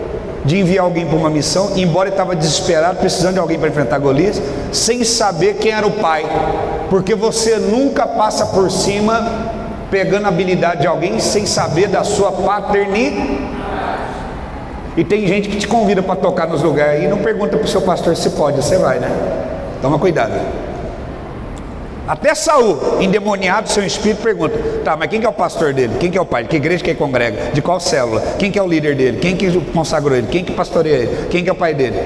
de enviar alguém para uma missão, embora ele estava desesperado, precisando de alguém para enfrentar Golias, sem saber quem era o pai, porque você nunca passa por cima pegando a habilidade de alguém sem saber da sua paternidade. E tem gente que te convida para tocar nos lugares e não pergunta para o seu pastor se pode, você vai, né? Toma cuidado. Até Saul, endemoniado, seu espírito pergunta: tá, mas quem que é o pastor dele? Quem que é o pai? De que igreja que ele congrega? De qual célula? Quem que é o líder dele? Quem que consagrou ele? Quem que pastoreia ele? Quem que é o pai dele?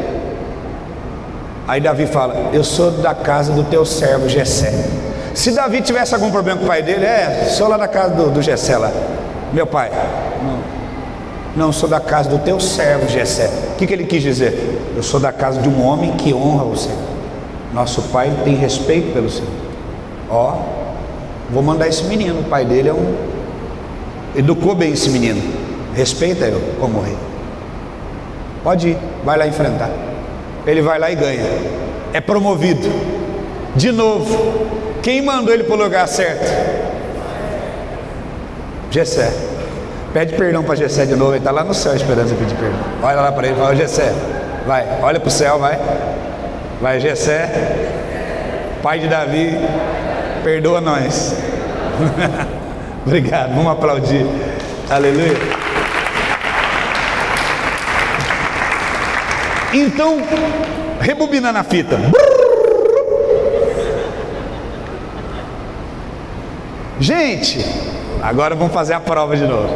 Aí Davi fala: eu sou da casa do teu servo Jessé. Se Davi tivesse algum problema com o pai dele, sou lá da casa do Jessé lá. Meu pai, não, sou da casa do teu servo Jessé. O que ele quis dizer? Eu sou da casa de um homem que honra o Senhor. Nosso pai tem respeito pelo Senhor. Vou mandar esse menino, o pai dele educou bem esse menino, respeita eu como rei. Pode ir, vai lá enfrentar. Ele vai lá e ganha, é promovido. De novo, quem mandou ele para o lugar certo? Jessé. Pede perdão para Jessé de novo, ele está lá no céu esperando você pedir perdão. Olha lá para ele e fala: Jessé, vai, olha para o céu, vai Jessé, pai de Davi, perdoa nós. Obrigado, vamos aplaudir. Aleluia. Então, rebobinando a fita. Gente, agora vamos fazer a prova de novo.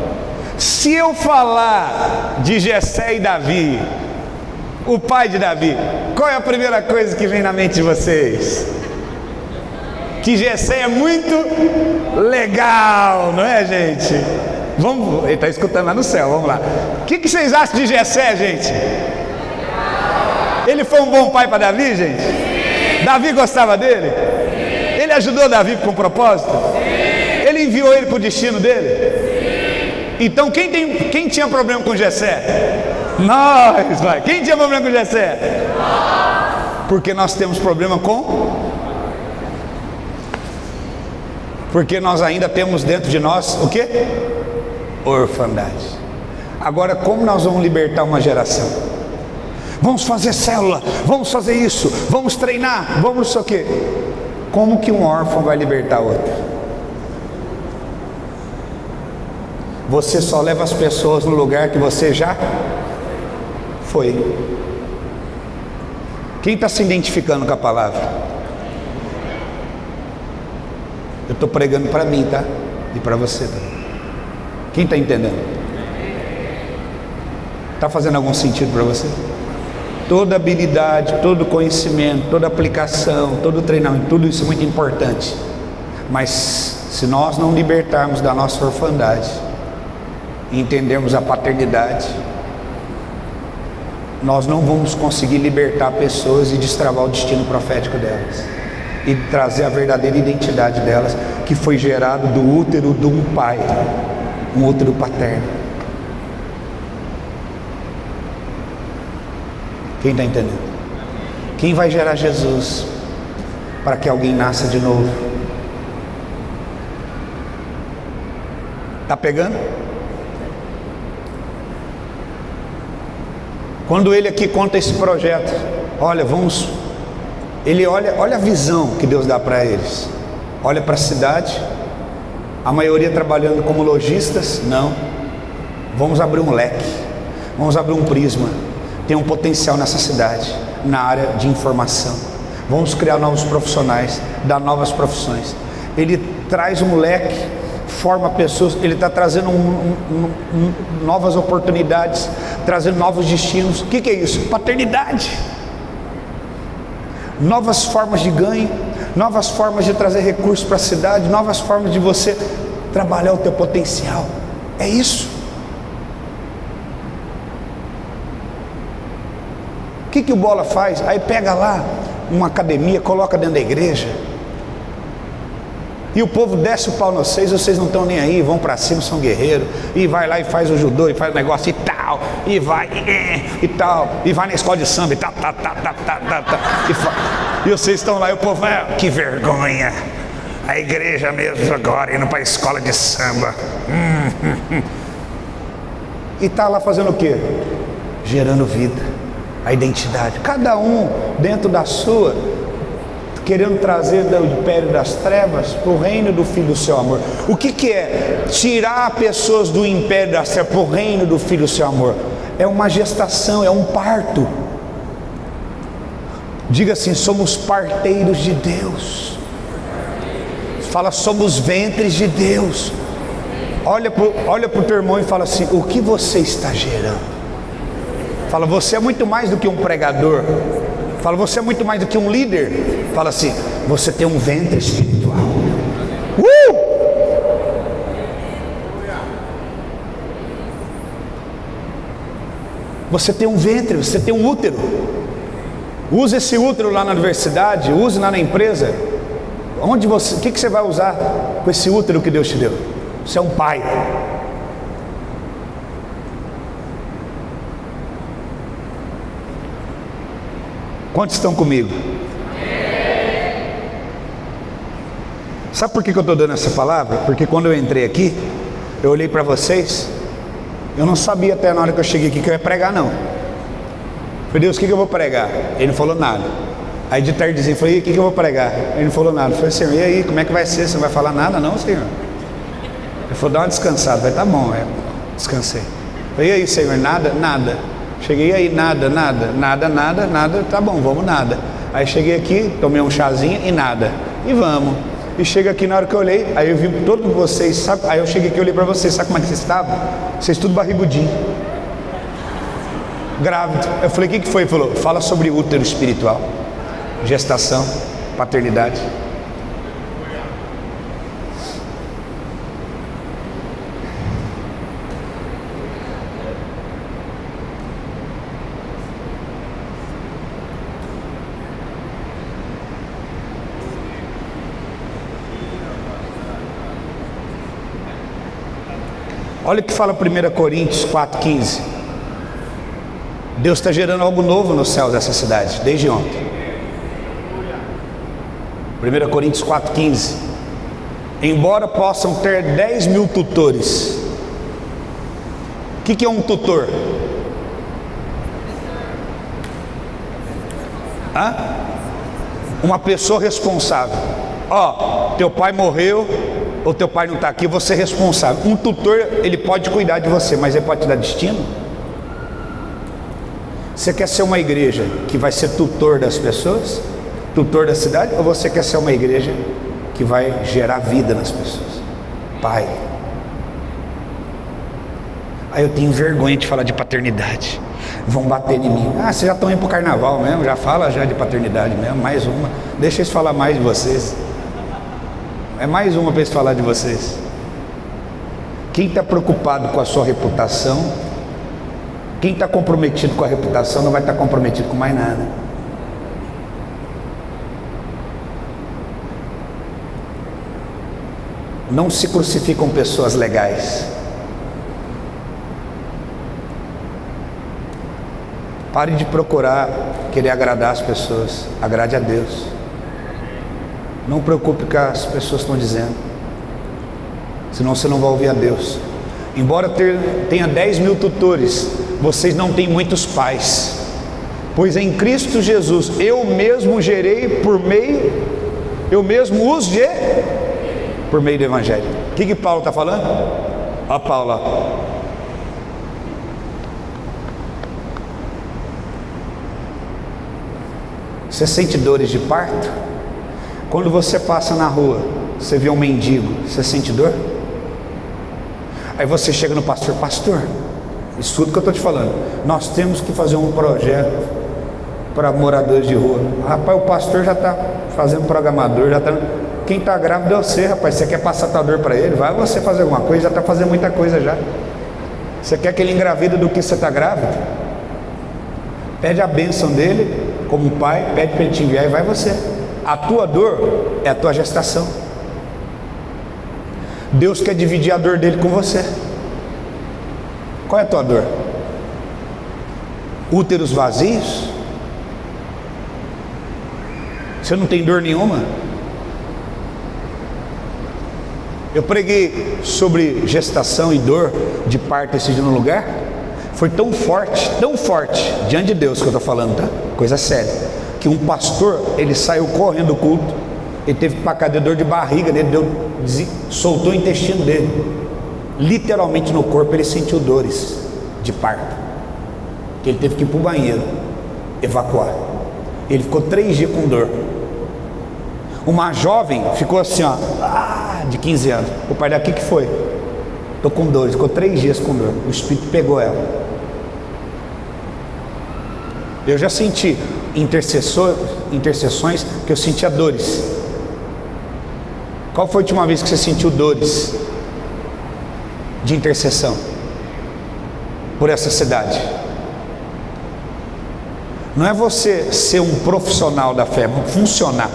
Se eu falar de Jessé e Davi, o pai de Davi, qual é a primeira coisa que vem na mente de vocês? Que Jessé é muito legal, não é, gente? Vamos, ele está escutando lá no céu, vamos lá. O que vocês acham de Jessé, gente? Ele foi um bom pai para Davi, gente? Sim. Davi gostava dele? Sim. Ele ajudou Davi com propósito? Sim. Ele enviou ele para o destino dele? Sim. Então quem tinha problema com Jessé? Nós, vai. Quem tinha problema com Jessé? Nós. Porque nós temos problema com... Porque nós ainda temos dentro de nós o quê? Orfandade. Agora, como nós vamos libertar uma geração? Vamos fazer célula, vamos fazer isso, vamos treinar, vamos não sei o quê. Como que um órfão vai libertar outro? Você só leva as pessoas no lugar que você já foi. Quem está se identificando com a palavra? Eu estou pregando para mim, tá? E para você também. Quem está entendendo? Está fazendo algum sentido para você? Toda habilidade, todo conhecimento, toda aplicação, todo treinamento, tudo isso é muito importante. Mas se nós não libertarmos da nossa orfandade e entendermos a paternidade, nós não vamos conseguir libertar pessoas e destravar o destino profético delas e trazer a verdadeira identidade delas, que foi gerado do útero de um pai, um útero paterno. Quem está entendendo? Quem vai gerar Jesus para que alguém nasça de novo? Está pegando? Quando ele aqui conta esse projeto, olha, ele olha a visão que Deus dá para eles. Olha para a cidade, a maioria trabalhando como lojistas. Não, vamos abrir um leque, vamos abrir um prisma. Tem um potencial nessa cidade, na área de informação. Vamos criar novos profissionais, dar novas profissões. Ele traz um leque, forma pessoas, ele está trazendo novas oportunidades, trazendo novos destinos. O que é isso? Paternidade. Novas formas de ganho, novas formas de trazer recursos para a cidade, novas formas de você trabalhar o teu potencial. É isso. O que o Bola faz? Aí pega lá uma academia, coloca dentro da igreja, e o povo desce o pau nos vocês não estão nem aí, vão para cima, são guerreiros, e vai lá e faz o judô, e faz o negócio e tal, e vai e tal, e vai na escola de samba e tal, e vocês estão lá e o povo, que vergonha, a igreja mesmo agora indo para a escola de samba, e está lá fazendo o quê? gerando vida, a identidade. Cada um dentro da sua, querendo trazer do império das trevas para o reino do Filho do seu amor. O que é tirar pessoas do império das trevas para o reino do Filho do seu amor? É uma gestação, é um parto. Diga assim: somos parteiros de Deus. Fala: somos ventres de Deus. Olha para o teu irmão e fala assim: o que você está gerando? Fala: você é muito mais do que um pregador. Fala: você é muito mais do que um líder. Fala assim: você tem um ventre espiritual. Você tem um ventre, você tem um útero. Use esse útero lá na universidade, use lá na empresa. O que você vai usar com esse útero que Deus te deu? Você é um pai. Quantos estão comigo? Sabe por que eu estou dando essa palavra? Porque quando eu entrei aqui, eu olhei para vocês, eu não sabia até na hora que eu cheguei aqui que eu ia pregar, não. Falei: Deus, o que eu vou pregar? Ele não falou nada. Aí de tardezinho eu falei: e o que eu vou pregar? Ele não falou nada. Eu falei: Senhor, e aí, como é que vai ser? Você não vai falar nada não, Senhor? Ele falou: dá uma descansada. Eu falei: tá bom, descansei. Eu falei: e aí, Senhor? Nada? Nada. Cheguei aí: nada, tá bom, vamos nada. Aí cheguei aqui, tomei um chazinho e nada. E vamos. E chega aqui, na hora que eu olhei, aí eu vi todos vocês, sabe? Aí eu cheguei aqui e olhei para vocês, sabe como é que vocês estavam? Vocês tudo barrigudinho, grávido. Eu falei: o que foi? Ele falou: fala sobre útero espiritual, gestação, paternidade. Olha o que fala 1 Coríntios 4,15. Deus está gerando algo novo nos céus dessa cidade, desde ontem. 1 Coríntios 4,15. Embora possam ter 10 mil tutores. O que é um tutor? Uma pessoa responsável. Teu pai morreu, ou teu pai não está aqui, você é responsável. Um tutor, ele pode cuidar de você, mas ele pode te dar destino. Você quer ser uma igreja que vai ser tutor das pessoas, tutor da cidade, ou você quer ser uma igreja que vai gerar vida nas pessoas? Pai. Aí eu tenho vergonha de falar de paternidade. Vão bater em mim. Vocês já estão indo para o carnaval mesmo, já fala já de paternidade mesmo, mais uma. Deixa eles falar mais de vocês. É mais uma para eles falar de vocês. Quem está preocupado com a sua reputação, quem está comprometido com a reputação, não vai estar comprometido com mais nada. Não se crucificam pessoas legais. Pare de procurar querer agradar as pessoas. Agrade a Deus. Não preocupe com o que as pessoas estão dizendo, senão você não vai ouvir a Deus. Embora tenha 10 mil tutores, vocês não têm muitos pais. Pois em Cristo Jesus eu mesmo gerei eu mesmo os gerei por meio do Evangelho. O que Paulo está falando? Paulo. Você sente dores de parto? Quando você passa na rua, você vê um mendigo, você sente dor? Aí você chega no pastor: pastor, escuta o que eu estou te falando, nós temos que fazer um projeto para moradores de rua. Rapaz, o pastor já está fazendo programador, já está... Quem está grávido é você, rapaz. Você quer passar tua dor para ele? Vai você fazer alguma coisa, já está fazendo muita coisa já. Você quer que ele engravida do que você está grávida? Pede a bênção dele como pai, pede para ele te enviar e vai você. A tua dor é a tua gestação. Deus quer dividir a dor dele com você. Qual é a tua dor? Úteros vazios? Você não tem dor nenhuma? Eu preguei sobre gestação e dor de parto esse dia no lugar. Foi tão forte, diante de Deus que eu estou falando, tá? Coisa séria, que um pastor, ele saiu correndo do culto, ele teve que ir para a cadeira, dor de barriga, ele soltou o intestino dele, literalmente no corpo ele sentiu dores de parto, que ele teve que ir para o banheiro, evacuar. Ele ficou 3 dias com dor. Uma jovem ficou assim, ó, de 15 anos, o pai dela, o que foi? Estou com dor, ficou 3 dias com dor, o Espírito pegou ela. Eu já senti intercessões que eu sentia dores. Qual foi a última vez que você sentiu dores de intercessão por essa cidade? Não é você ser um profissional da fé, funcionar,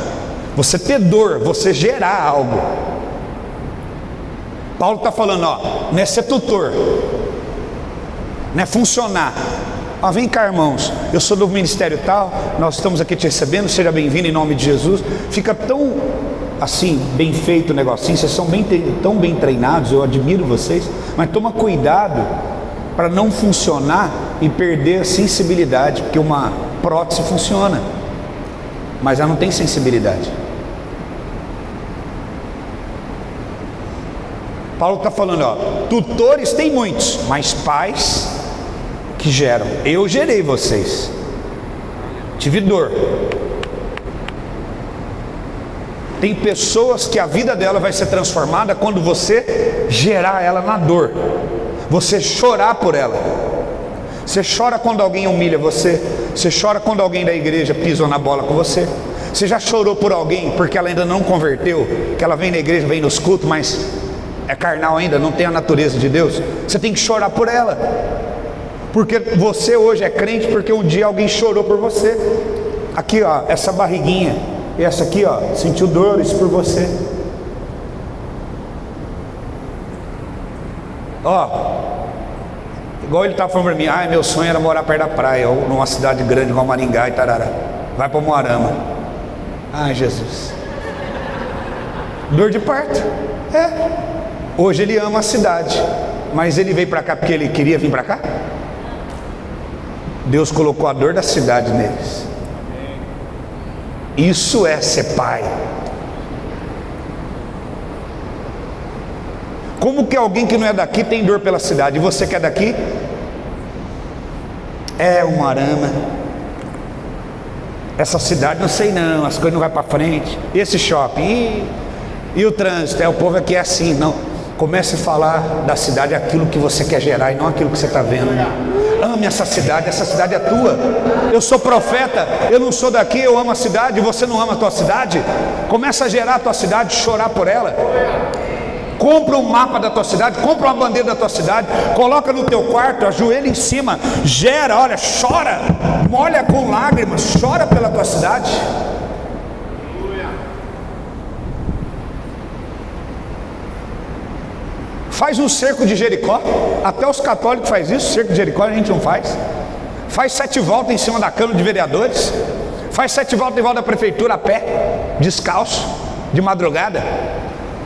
você ter dor, você gerar algo. Paulo está falando, ó, não é ser tutor, não é funcionar. Ah, vem cá, irmãos, eu sou do ministério tal, nós estamos aqui te recebendo, seja bem-vindo em nome de Jesus. Fica tão assim, bem feito o negocinho, vocês são tão bem treinados, eu admiro vocês, mas toma cuidado para não funcionar e perder a sensibilidade, porque uma prótese funciona, mas ela não tem sensibilidade. Paulo está falando, ó, tutores tem muitos, mas pais que geram. Eu gerei vocês, tive dor. Tem pessoas que a vida dela vai ser transformada quando você gerar ela na dor, você chorar por ela. Você chora quando alguém humilha você, você chora quando alguém da igreja pisou na bola com você. Você já chorou por alguém porque ela ainda não converteu, que ela vem na igreja, vem nos cultos, mas é carnal ainda, não tem a natureza de Deus? Você tem que chorar por ela, porque você hoje é crente porque um dia alguém chorou por você. Aqui, ó, essa barriguinha, e essa aqui, ó, sentiu dores por você. Ó, igual ele estava falando para mim, meu sonho era morar perto da praia, ou numa cidade grande igual Maringá e Tarará. Vai para Moarama. Jesus, dor de parto. Hoje ele ama a cidade, mas ele veio para cá porque ele queria vir para cá? Deus colocou a dor da cidade neles. Isso é ser pai. Como que alguém que não é daqui tem dor pela cidade? E você que é daqui? Um arama. Essa cidade não sei não, as coisas não vão para frente. E esse shopping? E o trânsito? O povo aqui é assim, não. Comece a falar da cidade aquilo que você quer gerar e não aquilo que você está vendo. Ame essa cidade é tua. Eu sou profeta, eu não sou daqui, eu amo a cidade, você não ama a tua cidade? Começa a gerar a tua cidade, chorar por ela. Compra um mapa da tua cidade, compra uma bandeira da tua cidade, coloca no teu quarto, ajoelha em cima, gera, olha, chora, molha com lágrimas, chora pela tua cidade. Faz um cerco de Jericó, até os católicos fazem isso, cerco de Jericó a gente não faz. Faz 7 voltas em cima da Câmara de Vereadores, faz 7 voltas em volta da prefeitura a pé, descalço, de madrugada.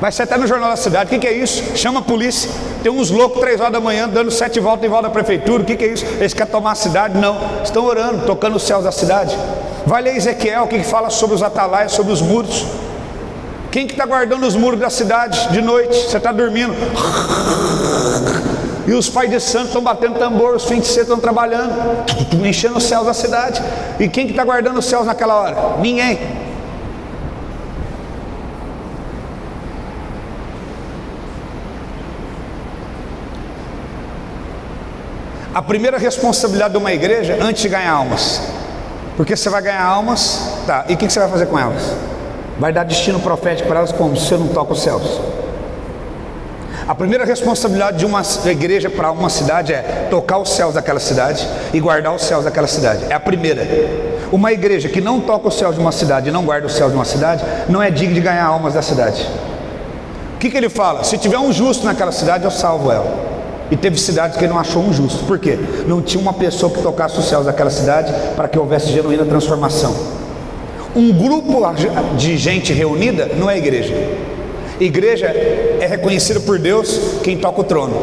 Vai ser até no Jornal da Cidade. O que é isso? Chama a polícia. Tem uns loucos 3 horas da manhã dando 7 voltas em volta da prefeitura. O que é isso? Eles querem tomar a cidade? Não, estão orando, tocando os céus da cidade. Vai ler Ezequiel, que fala sobre os atalaias, sobre os muros. Quem que está guardando os muros da cidade de noite? Você está dormindo. E os pais de santo estão batendo tambor, os fins de semana estão trabalhando, enchendo os céus da cidade. E quem que está guardando os céus naquela hora? Ninguém. A primeira responsabilidade de uma igreja, antes de ganhar almas, porque você vai ganhar almas, tá, e o que você vai fazer com elas? Vai dar destino profético para elas como? Se você não toca os céus. A primeira responsabilidade de uma igreja para uma cidade é tocar os céus daquela cidade e guardar os céus daquela cidade. É a primeira. Uma igreja que não toca os céus de uma cidade e não guarda os céus de uma cidade, não é digna de ganhar almas da cidade. O que ele fala? Se tiver um justo naquela cidade, eu salvo ela. E teve cidades que ele não achou um justo. Por quê? Não tinha uma pessoa que tocasse os céus daquela cidade para que houvesse genuína transformação. Um grupo de gente reunida não é igreja. Igreja é reconhecida por Deus quem toca o trono.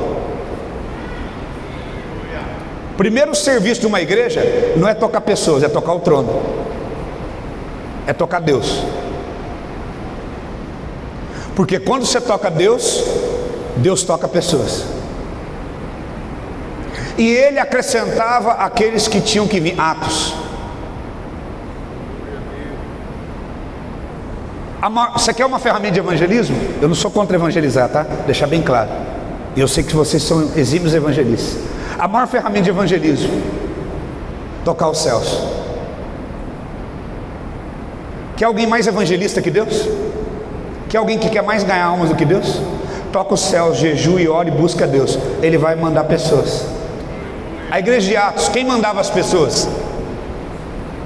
Primeiro serviço de uma igreja não é tocar pessoas, é tocar o trono, é tocar Deus. Porque quando você toca Deus, Deus toca pessoas. E ele acrescentava aqueles que tinham que vir. Atos. Você quer uma ferramenta de evangelismo? Eu não sou contra evangelizar, tá? Deixar bem claro. E eu sei que vocês são exímios evangelistas. A maior ferramenta de evangelismo: tocar os céus. Quer alguém mais evangelista que Deus? Quer alguém que quer mais ganhar almas do que Deus? Toca os céus, jejua e ora e busca Deus. Ele vai mandar pessoas. A igreja de Atos, quem mandava as pessoas?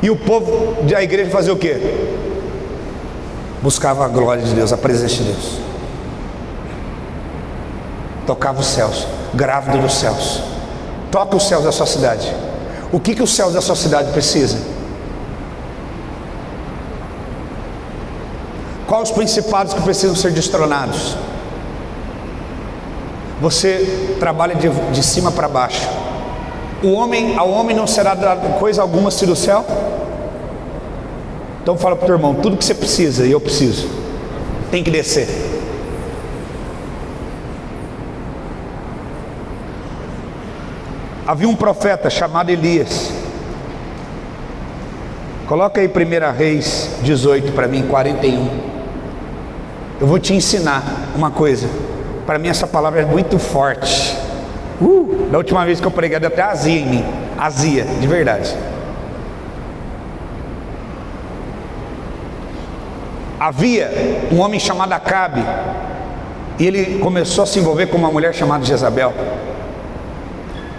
E o povo da igreja fazia o quê? Buscava a glória de Deus, a presença de Deus. Tocava os céus, grávido dos céus. Toca os céus da sua cidade. O que os céus da sua cidade precisam? Quais os principados que precisam ser destronados? Você trabalha de cima para baixo. Ao homem não será dado coisa alguma se do céu. Então fala para o teu irmão: tudo que você precisa e eu preciso tem que descer. Havia um profeta chamado Elias. Coloca aí 1 Reis 18 para mim, 41. Eu vou te ensinar uma coisa. Para mim essa palavra é muito forte. Da última vez que eu preguei deu até azia em mim. Azia, de verdade. Havia um homem chamado Acabe, e ele começou a se envolver com uma mulher chamada Jezabel.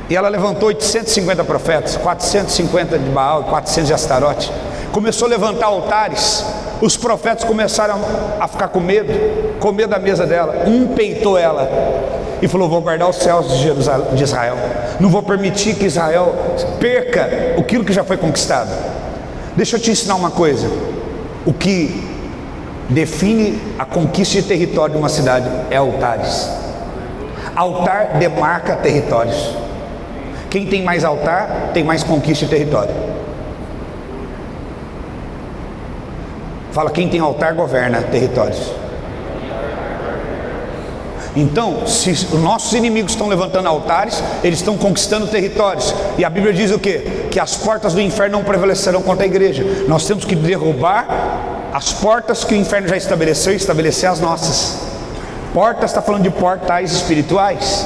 E ela levantou 850 profetas, 450 de Baal, 400 de Astarote. Começou a levantar altares. Os profetas começaram a ficar com medo da mesa dela. Um peitou ela e falou: vou guardar os céus de Israel, não vou permitir que Israel perca aquilo que já foi conquistado. Deixa eu te ensinar uma coisa. O que define a conquista de território de uma cidade é altares. Altar demarca territórios. Quem tem mais altar tem mais conquista de território. Fala: quem tem altar governa territórios. Então, se os nossos inimigos estão levantando altares, eles estão conquistando territórios. E a Bíblia diz o quê? Que as portas do inferno não prevalecerão contra a igreja. Nós temos que derrubar as portas que o inferno já estabeleceu e estabelecer as nossas. Portas está falando de portais espirituais.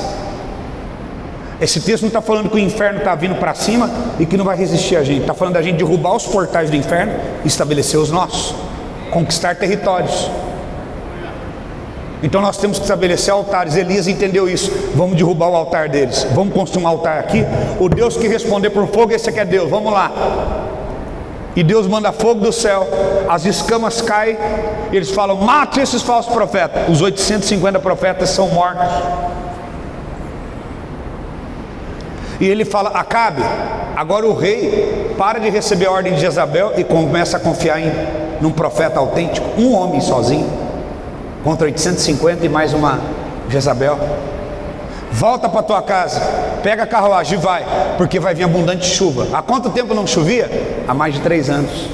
Esse texto não está falando que o inferno está vindo para cima e que não vai resistir a gente. Está falando da gente derrubar os portais do inferno e estabelecer os nossos. Conquistar territórios. Então nós temos que estabelecer altares. Elias entendeu isso. Vamos derrubar o altar deles. Vamos construir um altar aqui. O Deus que responder por fogo, esse aqui é Deus. Vamos lá. E Deus manda fogo do céu. As escamas caem. E eles falam: mate esses falsos profetas. Os 850 profetas são mortos. E ele fala: Acabe, agora o rei para de receber a ordem de Jezabel e começa a confiar num profeta autêntico. Um homem sozinho contra 850 e mais uma Jezabel. Volta para tua casa, pega a carruagem e vai, porque vai vir abundante chuva. Há quanto tempo não chovia? Há mais de 3 anos.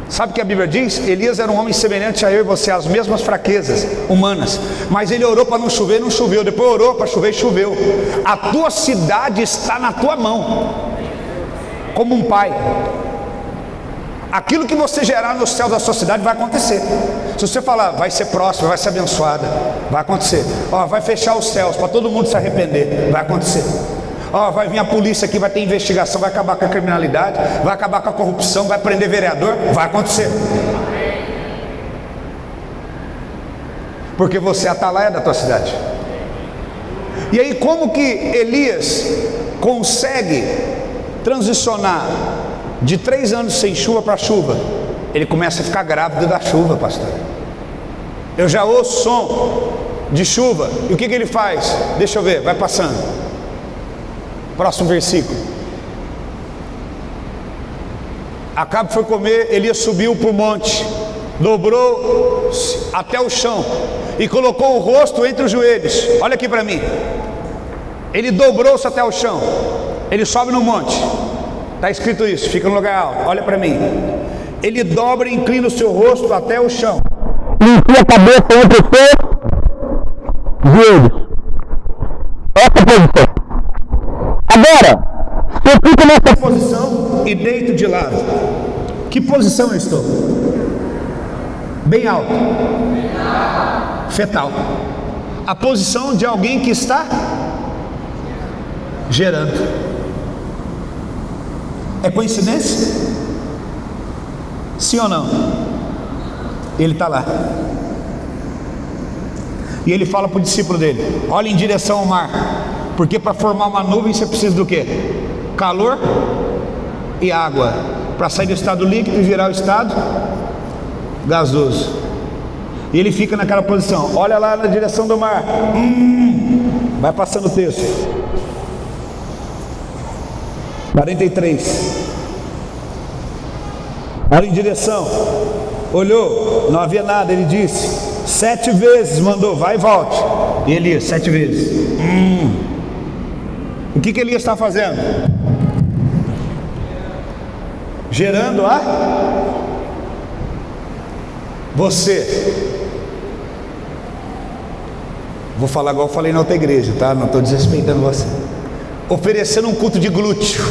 Sabe o que a Bíblia diz? Elias era um homem semelhante a eu e você, as mesmas fraquezas humanas, mas ele orou para não chover, não choveu. Depois orou para chover, choveu. A tua cidade está na tua mão, como um pai. Aquilo que você gerar no céu da sua cidade vai acontecer. Se você falar: vai ser próspera, vai ser abençoada, vai acontecer. Vai fechar os céus para todo mundo se arrepender, vai acontecer. Vai vir a polícia aqui, vai ter investigação, vai acabar com a criminalidade, vai acabar com a corrupção, vai prender vereador, vai acontecer. Porque você é a atalaia da tua cidade. E aí, como que Elias consegue transicionar de 3 anos sem chuva para chuva? Ele começa a ficar grávido da chuva, pastor. Eu já ouço som de chuva. E o que ele faz? Deixa eu ver, vai passando. Próximo versículo. Acabe foi comer, Elias subiu para o monte, dobrou até o chão e colocou o rosto entre os joelhos. Olha aqui para mim. Ele dobrou-se até o chão. Ele sobe no monte. Está escrito isso, fica no lugar alto. Olha para mim. Ele dobra e inclina o seu rosto até o chão. E enfia a cabeça entre os seus joelhos. Essa posição. Agora, se eu fico nessa Posição e deito de lado. Que posição eu estou? Bem alto. Fetal. A posição de alguém que está gerando. É coincidência? Sim ou não? Ele está lá. E ele fala para o discípulo dele: olha em direção ao mar, porque para formar uma nuvem você precisa do quê? Calor e água, para sair do estado líquido e virar o estado gasoso. E ele fica naquela posição. Olha lá na direção do mar. Vai passando o texto. 43. Olha em direção. Olhou, não havia nada. Ele disse: 7 vezes mandou, vai e volte. E Elias, 7 vezes. O que Elias está fazendo? Gerando a você. Vou falar igual eu falei na outra igreja, tá? Não estou desrespeitando você. Oferecendo um culto de glúteo.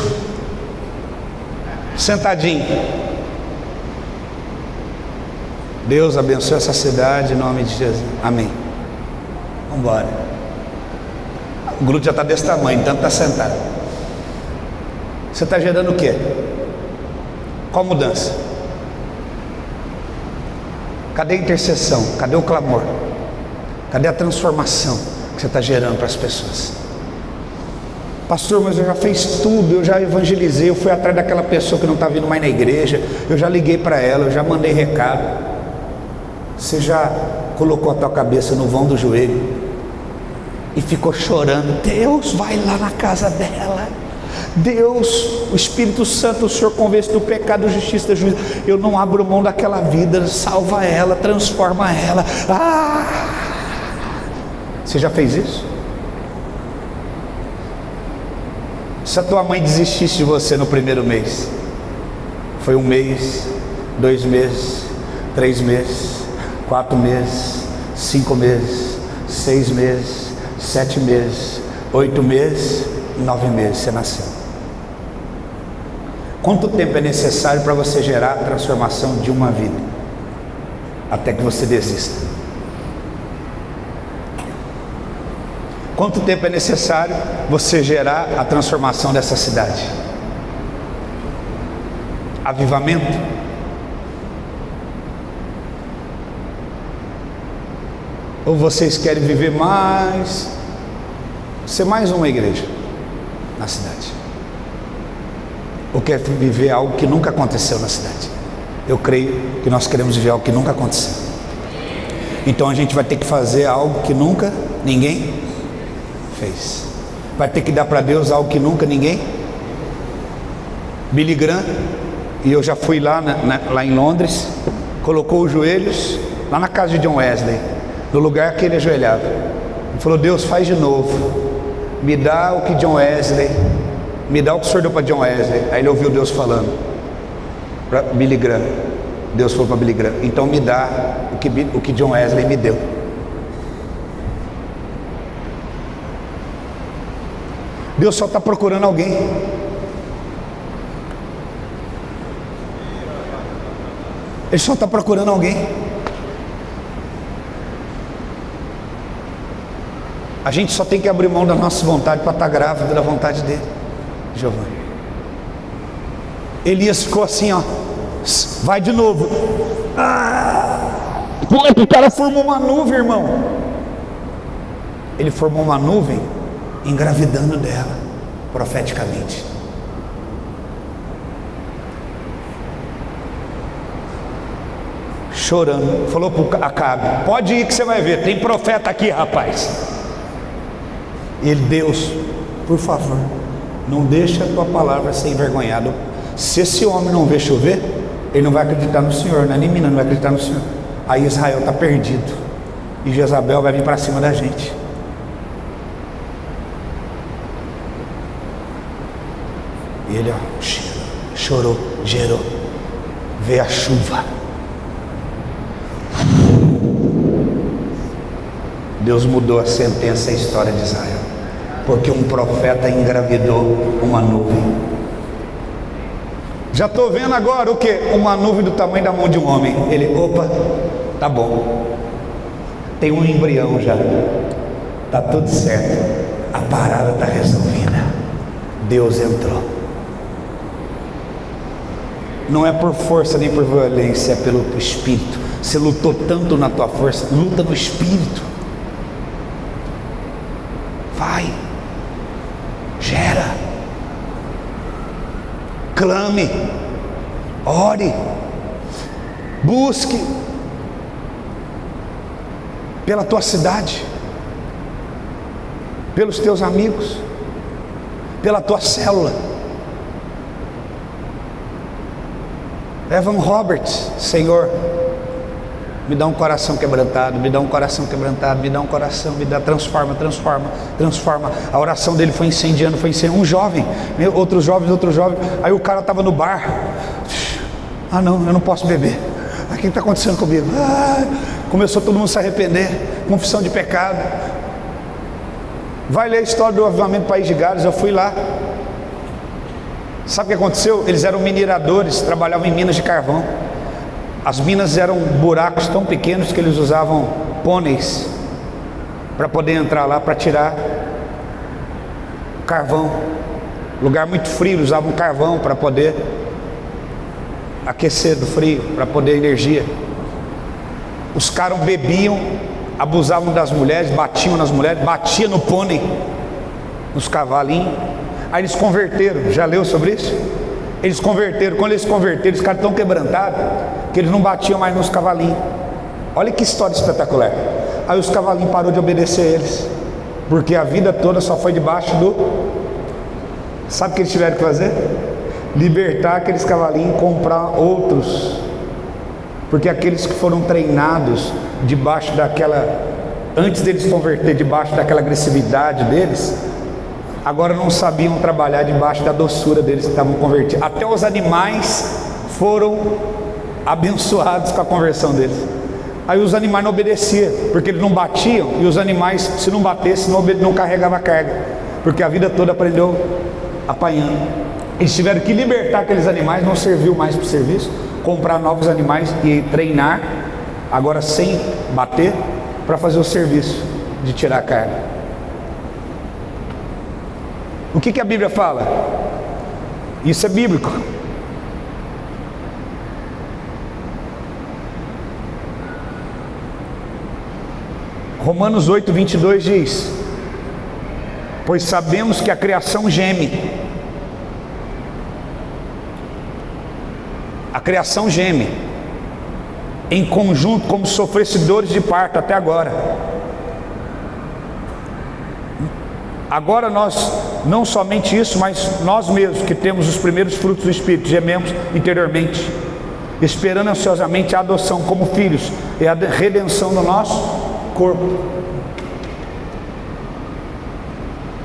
Sentadinho. Deus abençoe essa cidade em nome de Jesus. Amém. Vamos embora. O glúteo já está desse tamanho, então está sentado. Você está gerando o quê? Qual mudança? Cadê a intercessão? Cadê o clamor? Cadê a transformação que você está gerando para as pessoas? Pastor, mas eu já fiz tudo, eu já evangelizei, eu fui atrás daquela pessoa que não está vindo mais na igreja, eu já liguei para ela, eu já mandei recado. Você já colocou a tua cabeça no vão do joelho e ficou chorando? Deus, vai lá na casa dela. Deus, o Espírito Santo, o Senhor convence do pecado, da justiça, da juízo. Eu não abro mão daquela vida, salva ela, transforma ela. Você já fez isso? Se a tua mãe desistisse de você no primeiro mês, foi 1 mês, 2 meses, 3 meses, 4 meses, 5 meses, 6 meses, 7 meses, 8 meses, 9 meses, você nasceu. Quanto tempo é necessário para você gerar a transformação de uma vida? Até que você desista. Quanto tempo é necessário você gerar a transformação dessa cidade? Avivamento? Ou vocês querem viver mais, ser mais uma igreja na cidade? Ou quer viver algo que nunca aconteceu na cidade? Eu creio que nós queremos viver algo que nunca aconteceu. Então a gente vai ter que fazer algo que nunca ninguém fez. Vai ter que dar para Deus algo que nunca ninguém. Billy Graham, e eu já fui lá, lá em Londres, colocou os joelhos lá na casa de John Wesley, no lugar que ele ajoelhava. Ele falou: Deus, faz de novo. Me dá o que John Wesley, me dá o que o Senhor deu para John Wesley. Aí ele ouviu Deus falando para Billy Graham. Deus falou para Billy Graham: então me dá o que John Wesley me deu. Deus só está procurando alguém. Ele só está procurando alguém. A gente só tem que abrir mão da nossa vontade para estar grávida da vontade dele. Giovanni. Elias ficou assim, ó. Vai de novo. O cara formou uma nuvem, irmão. Ele formou uma nuvem engravidando dela, profeticamente. Chorando. Falou para Acabe: pode ir que você vai ver, tem profeta aqui, rapaz. Ele: Deus, por favor, não deixa a tua palavra ser envergonhada. Se esse homem não vê chover, ele não vai acreditar no Senhor, né? Nem menina não vai acreditar no Senhor. Aí Israel está perdido e Jezabel vai vir para cima da gente. E ele, chorou, gerou. Veio a chuva. Deus mudou a sentença e a história de Israel, porque um profeta engravidou uma nuvem. Já estou vendo agora o que? Uma nuvem do tamanho da mão de um homem. Ele, opa, tá bom, tem um embrião já, tá tudo certo, a parada está resolvida. Deus entrou. Não é por força nem por violência, é pelo Espírito. Você lutou tanto na tua força, luta no Espírito. Vai, gera, clame, ore, busque pela tua cidade, pelos teus amigos, pela tua célula. Evan Roberts, Senhor, me dá um coração quebrantado, me dá um coração quebrantado, me dá um coração, me dá, transforma. A oração dele foi incendiando, um jovem, outros jovens, aí o cara estava no bar, não, eu não posso beber, o que está acontecendo comigo? Começou todo mundo a se arrepender, confissão de pecado. Vai ler a história do avivamento do País de Gales, eu fui lá. Sabe o que aconteceu? Eles eram mineradores, trabalhavam em minas de carvão. As minas eram buracos tão pequenos que eles usavam pôneis para poder entrar lá para tirar carvão. Lugar muito frio, eles usavam carvão para poder aquecer do frio, para poder energia. Os caras bebiam, abusavam das mulheres, batiam nas mulheres, batiam no pônei, nos cavalinhos. Aí eles converteram, já leu sobre isso? Eles converteram, quando eles converteram, os caras estão quebrantados, que eles não batiam mais nos cavalinhos. Olha que história espetacular. Aí os cavalinhos pararam de obedecer a eles, porque a vida toda só foi debaixo do... Sabe o que eles tiveram que fazer? Libertar aqueles cavalinhos e comprar outros, porque aqueles que foram treinados debaixo daquela... Antes deles converter, debaixo daquela agressividade deles, agora não sabiam trabalhar debaixo da doçura deles que estavam convertidos. Até os animais foram abençoados com a conversão deles. Aí os animais não obedeciam, porque eles não batiam, e os animais, se não batesse, não carregava a carga, porque a vida toda aprendeu apanhando. Eles tiveram que libertar aqueles animais, não serviu mais para o serviço, comprar novos animais e treinar, agora sem bater, para fazer o serviço de tirar a carga. O que a Bíblia fala? Isso é bíblico. Romanos 8, 22 diz: pois sabemos que a criação geme. A criação geme em conjunto como sofredores de parto até agora. Agora nós, não somente isso, mas nós mesmos que temos os primeiros frutos do Espírito, gememos interiormente, esperando ansiosamente a adoção como filhos e a redenção do nosso corpo.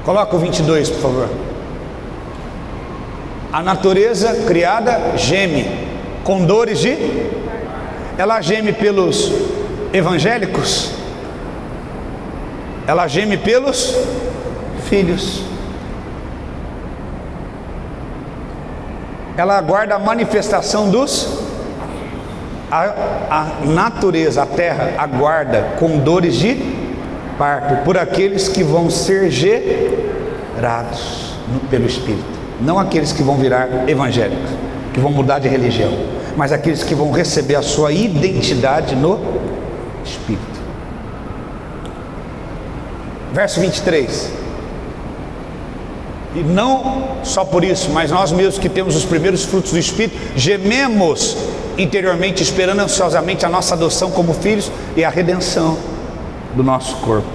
Coloca o 22, por favor. A natureza criada geme com dores de... Ela geme pelos evangélicos, ela geme pelos filhos, ela aguarda a manifestação dos... A natureza, a terra aguarda com dores de parto por aqueles que vão ser gerados pelo Espírito, não aqueles que vão virar evangélicos, que vão mudar de religião, mas aqueles que vão receber a sua identidade no Espírito. Verso 23. E não só por isso, mas nós mesmos que temos os primeiros frutos do Espírito, gememos interiormente, esperando ansiosamente a nossa adoção como filhos e a redenção do nosso corpo.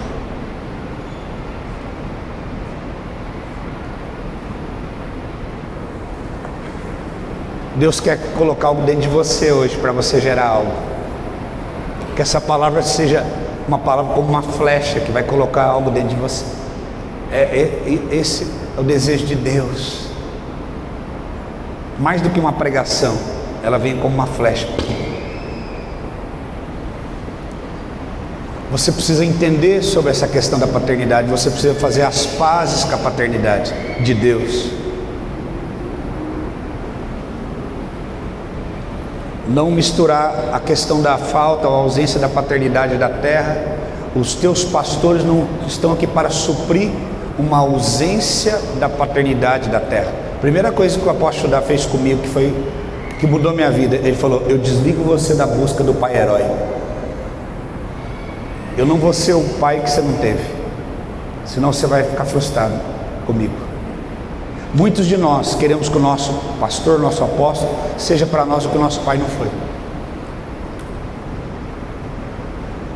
Deus quer colocar algo dentro de você hoje, para você gerar algo. Que essa palavra seja uma palavra como uma flecha, que vai colocar algo dentro de você. Esse é o desejo de Deus. mais do que uma pregação, ela vem como uma flecha. Você precisa entender sobre essa questão da paternidade, você precisa fazer as pazes com a paternidade de Deus. Não misturar a questão da falta ou ausência da paternidade da terra. Os teus pastores não estão aqui para suprir uma ausência da paternidade da terra. Primeira coisa que o apóstolo Dá fez comigo, que mudou minha vida, ele falou: eu desligo você da busca do pai herói. Eu não vou ser o pai que você não teve, senão você vai ficar frustrado comigo. Muitos de nós queremos que o nosso pastor, nosso apóstolo, seja para nós o que o nosso pai não foi.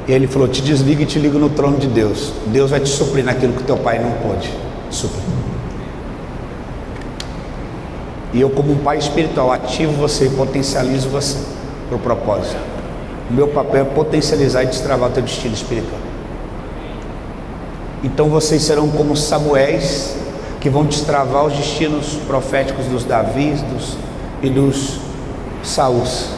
E aí ele falou: te desliga e te ligo no trono de Deus. Deus vai te suprir naquilo que teu pai não pôde suprir. E eu, como um pai espiritual, ativo você e potencializo você para o propósito. O meu papel é potencializar e destravar o teu destino espiritual. Então vocês serão como Samuéis, que vão destravar os destinos proféticos dos Davis e dos Saús.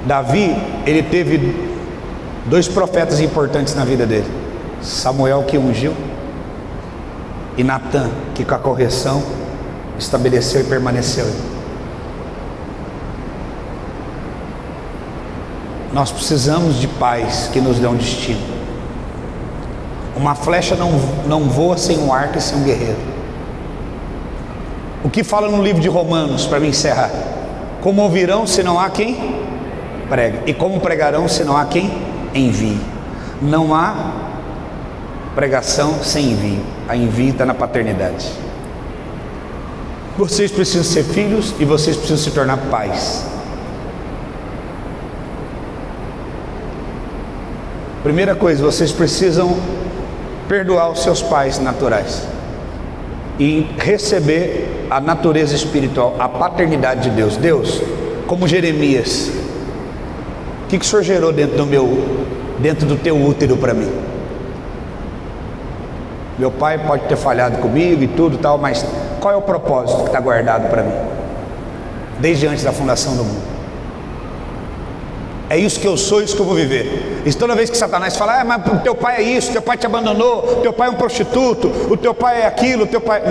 Davi, ele teve 2 profetas importantes na vida dele: Samuel, que ungiu, e Natã, que com a correção estabeleceu e permaneceu. Nós precisamos de pais que nos dão destino. Uma flecha não voa sem um arco e sem um guerreiro. O que fala no livro de Romanos, para me encerrar? Como ouvirão se não há quem pregue? E como pregarão se não há quem envie? Não há pregação sem envio. A envio está na paternidade. Vocês precisam ser filhos e vocês precisam se tornar pais. Primeira coisa, vocês precisam perdoar os seus pais naturais e receber a natureza espiritual, a paternidade de Deus. Deus, como Jeremias, o que o Senhor gerou dentro do teu útero para mim? Meu pai pode ter falhado comigo e tudo tal, mas qual é o propósito que está guardado para mim desde antes da fundação do mundo? É isso que eu sou, isso que eu vou viver. E toda vez que Satanás fala: mas o teu pai é isso, teu pai te abandonou, teu pai é um prostituto, o teu pai é aquilo, teu pai...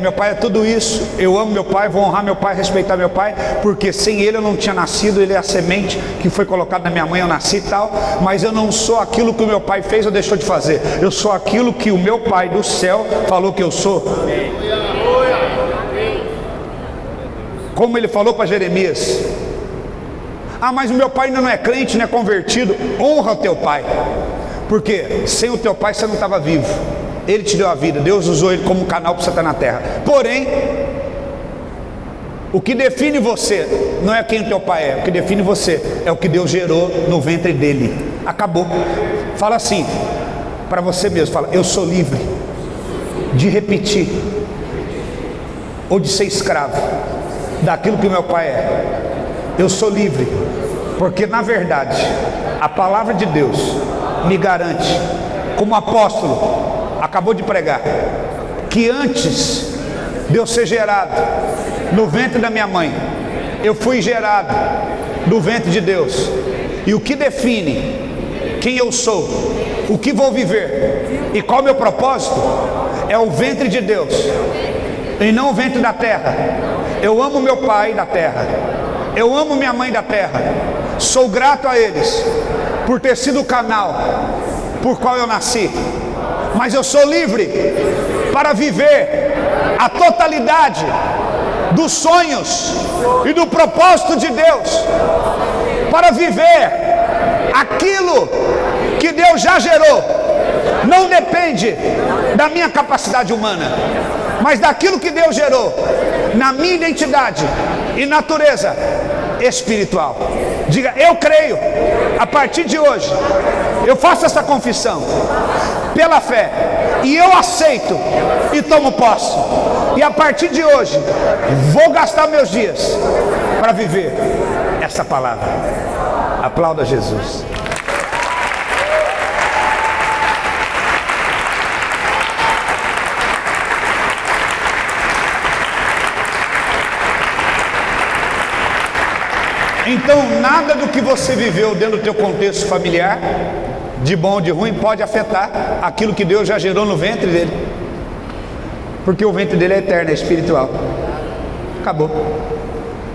meu pai é tudo isso. Eu amo meu pai, vou honrar meu pai, respeitar meu pai, porque sem ele eu não tinha nascido. Ele é a semente que foi colocada na minha mãe, eu nasci e tal. Mas eu não sou aquilo que o meu pai fez ou deixou de fazer. Eu sou aquilo que o meu pai do céu falou que eu sou. Como ele falou para Jeremias: mas o meu pai ainda não é crente, não é convertido. Honra o teu pai, porque sem o teu pai você não estava vivo. Ele te deu a vida, Deus usou ele como um canal para você estar na terra. Porém, o que define você não é quem o teu pai é. O que define você é o que Deus gerou no ventre dele. Acabou. Fala assim para você mesmo, fala: eu sou livre de repetir ou de ser escravo daquilo que o meu pai é. Eu sou livre, porque na verdade a palavra de Deus me garante, como apóstolo acabou de pregar, que antes de eu ser gerado no ventre da minha mãe, eu fui gerado do ventre de Deus. E o que define quem eu sou, o que vou viver e qual é o meu propósito, é o ventre de Deus e não o ventre da terra. Eu amo meu pai da terra, eu amo minha mãe da terra, sou grato a eles por ter sido o canal por qual eu nasci, mas eu sou livre para viver a totalidade dos sonhos e do propósito de Deus, para viver aquilo que Deus já gerou. Não depende da minha capacidade humana, mas daquilo que Deus gerou na minha identidade e natureza espiritual. Diga: eu creio. A partir de hoje eu faço essa confissão pela fé, e eu aceito e tomo posse, e a partir de hoje vou gastar meus dias para viver essa palavra. Aplauda Jesus. Então nada do que você viveu dentro do teu contexto familiar, de bom ou de ruim, pode afetar aquilo que Deus já gerou no ventre dele, porque o ventre dele é eterno, é espiritual. Acabou.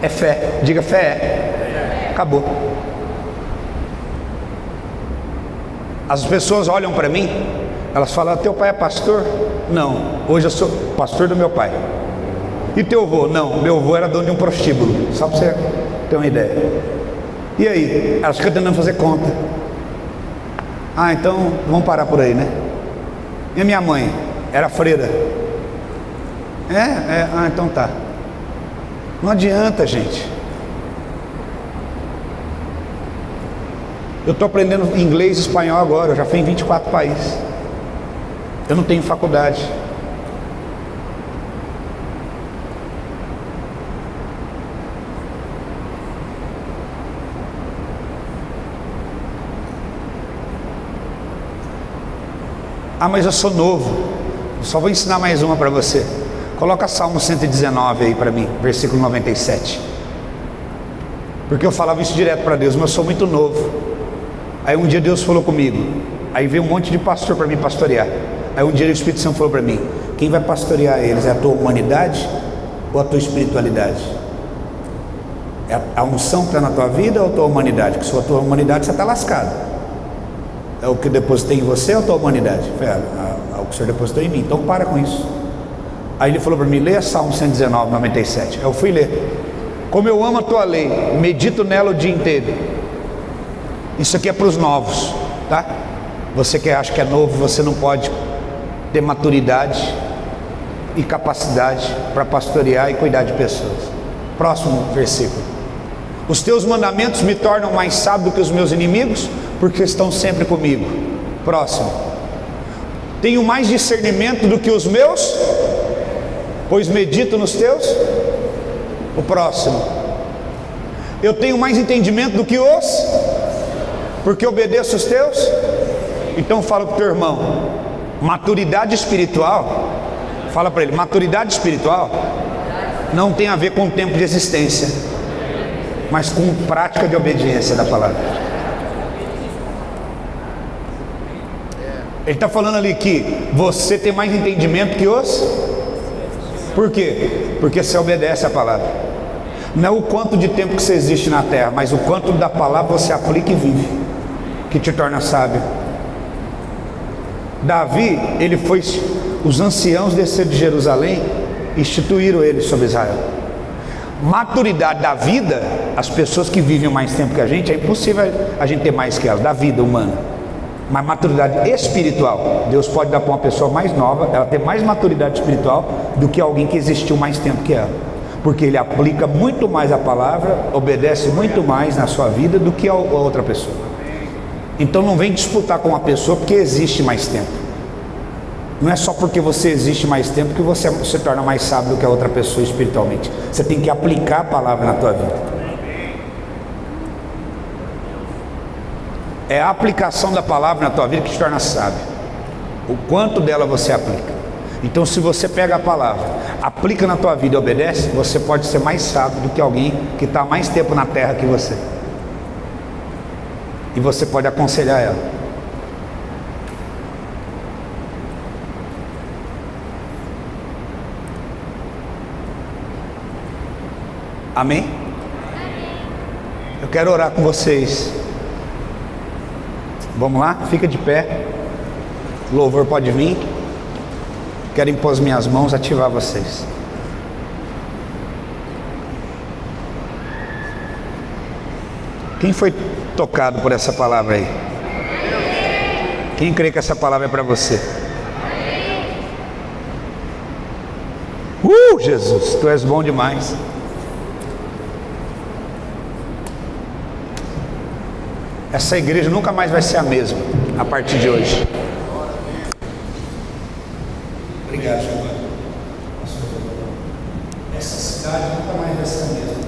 É fé. Diga fé. É. Acabou. As pessoas olham para mim, elas falam: teu pai é pastor? Não, hoje eu sou pastor do meu pai. E teu avô? Não, meu avô era dono de um prostíbulo. Só para você ter uma ideia. E aí? Elas ficam tentando fazer conta. Ah, então vamos parar por aí, né? E a minha mãe? Era freira. Ah, então tá. Não adianta, gente. Eu estou aprendendo inglês e espanhol agora. Eu já fui em 24 países. Eu não tenho faculdade. Ah, mas eu sou novo. Só vou ensinar mais uma para você. Coloca Salmo 119 aí para mim, versículo 97. Porque eu falava isso direto para Deus, mas eu sou muito novo. Aí um dia Deus falou comigo. Aí veio um monte de pastor para me pastorear. Aí um dia o Espírito Santo falou para mim: quem vai pastorear eles é a tua humanidade ou a tua espiritualidade? É a unção que está na tua vida ou a tua humanidade? Porque se for a tua humanidade, você está lascado. É o que depositei em você ou a tua humanidade? É o que o Senhor depositou em mim. Então para com isso. Aí ele falou para mim: leia Salmo 119, 97. Eu fui ler. Como eu amo a tua lei, medito nela o dia inteiro. Isso aqui é para os novos, tá? Você que acha que é novo, você não pode ter maturidade e capacidade para pastorear e cuidar de pessoas. Próximo versículo. Os teus mandamentos me tornam mais sábio que os meus inimigos, porque estão sempre comigo. Próximo. Tenho mais discernimento do que os meus, pois medito nos teus. O próximo. Eu tenho mais entendimento do que os, porque obedeço os teus. Então fala para o teu irmão: maturidade espiritual. Fala para ele: maturidade espiritual não tem a ver com o tempo de existência, mas com prática de obediência da palavra. Ele está falando ali que você tem mais entendimento que os. Por quê? Porque você obedece a palavra. Não é o quanto de tempo que você existe na terra, mas o quanto da palavra você aplica e vive, que te torna sábio. Davi, ele foi, os anciãos desceram de Jerusalém, instituíram ele sobre Israel. Maturidade da vida, as pessoas que vivem mais tempo que a gente, é impossível a gente ter mais que elas, da vida humana. Mas maturidade espiritual, Deus pode dar para uma pessoa mais nova, ela ter mais maturidade espiritual do que alguém que existiu mais tempo que ela, porque ele aplica muito mais a palavra, obedece muito mais na sua vida do que a outra pessoa. Então não vem disputar com uma pessoa porque existe mais tempo. Não é só porque você existe mais tempo que você se torna mais sábio do que a outra pessoa espiritualmente. Você tem que aplicar a palavra na tua vida. É a aplicação da palavra na tua vida que te torna sábio. O quanto dela você aplica. Então se você pega a palavra, aplica na tua vida e obedece, você pode ser mais sábio do que alguém que está mais tempo na terra que você. E você pode aconselhar ela. Amém? Eu quero orar com vocês. Vamos lá? Fica de pé. O louvor pode vir. Quero impor as minhas mãos, ativar vocês. Quem foi tocado por essa palavra aí? Quem crê que essa palavra é para você? Jesus, tu és bom demais. Essa igreja nunca mais vai ser a mesma a partir de hoje. Obrigado, Giovanni. Essa cidade nunca mais vai ser a mesma.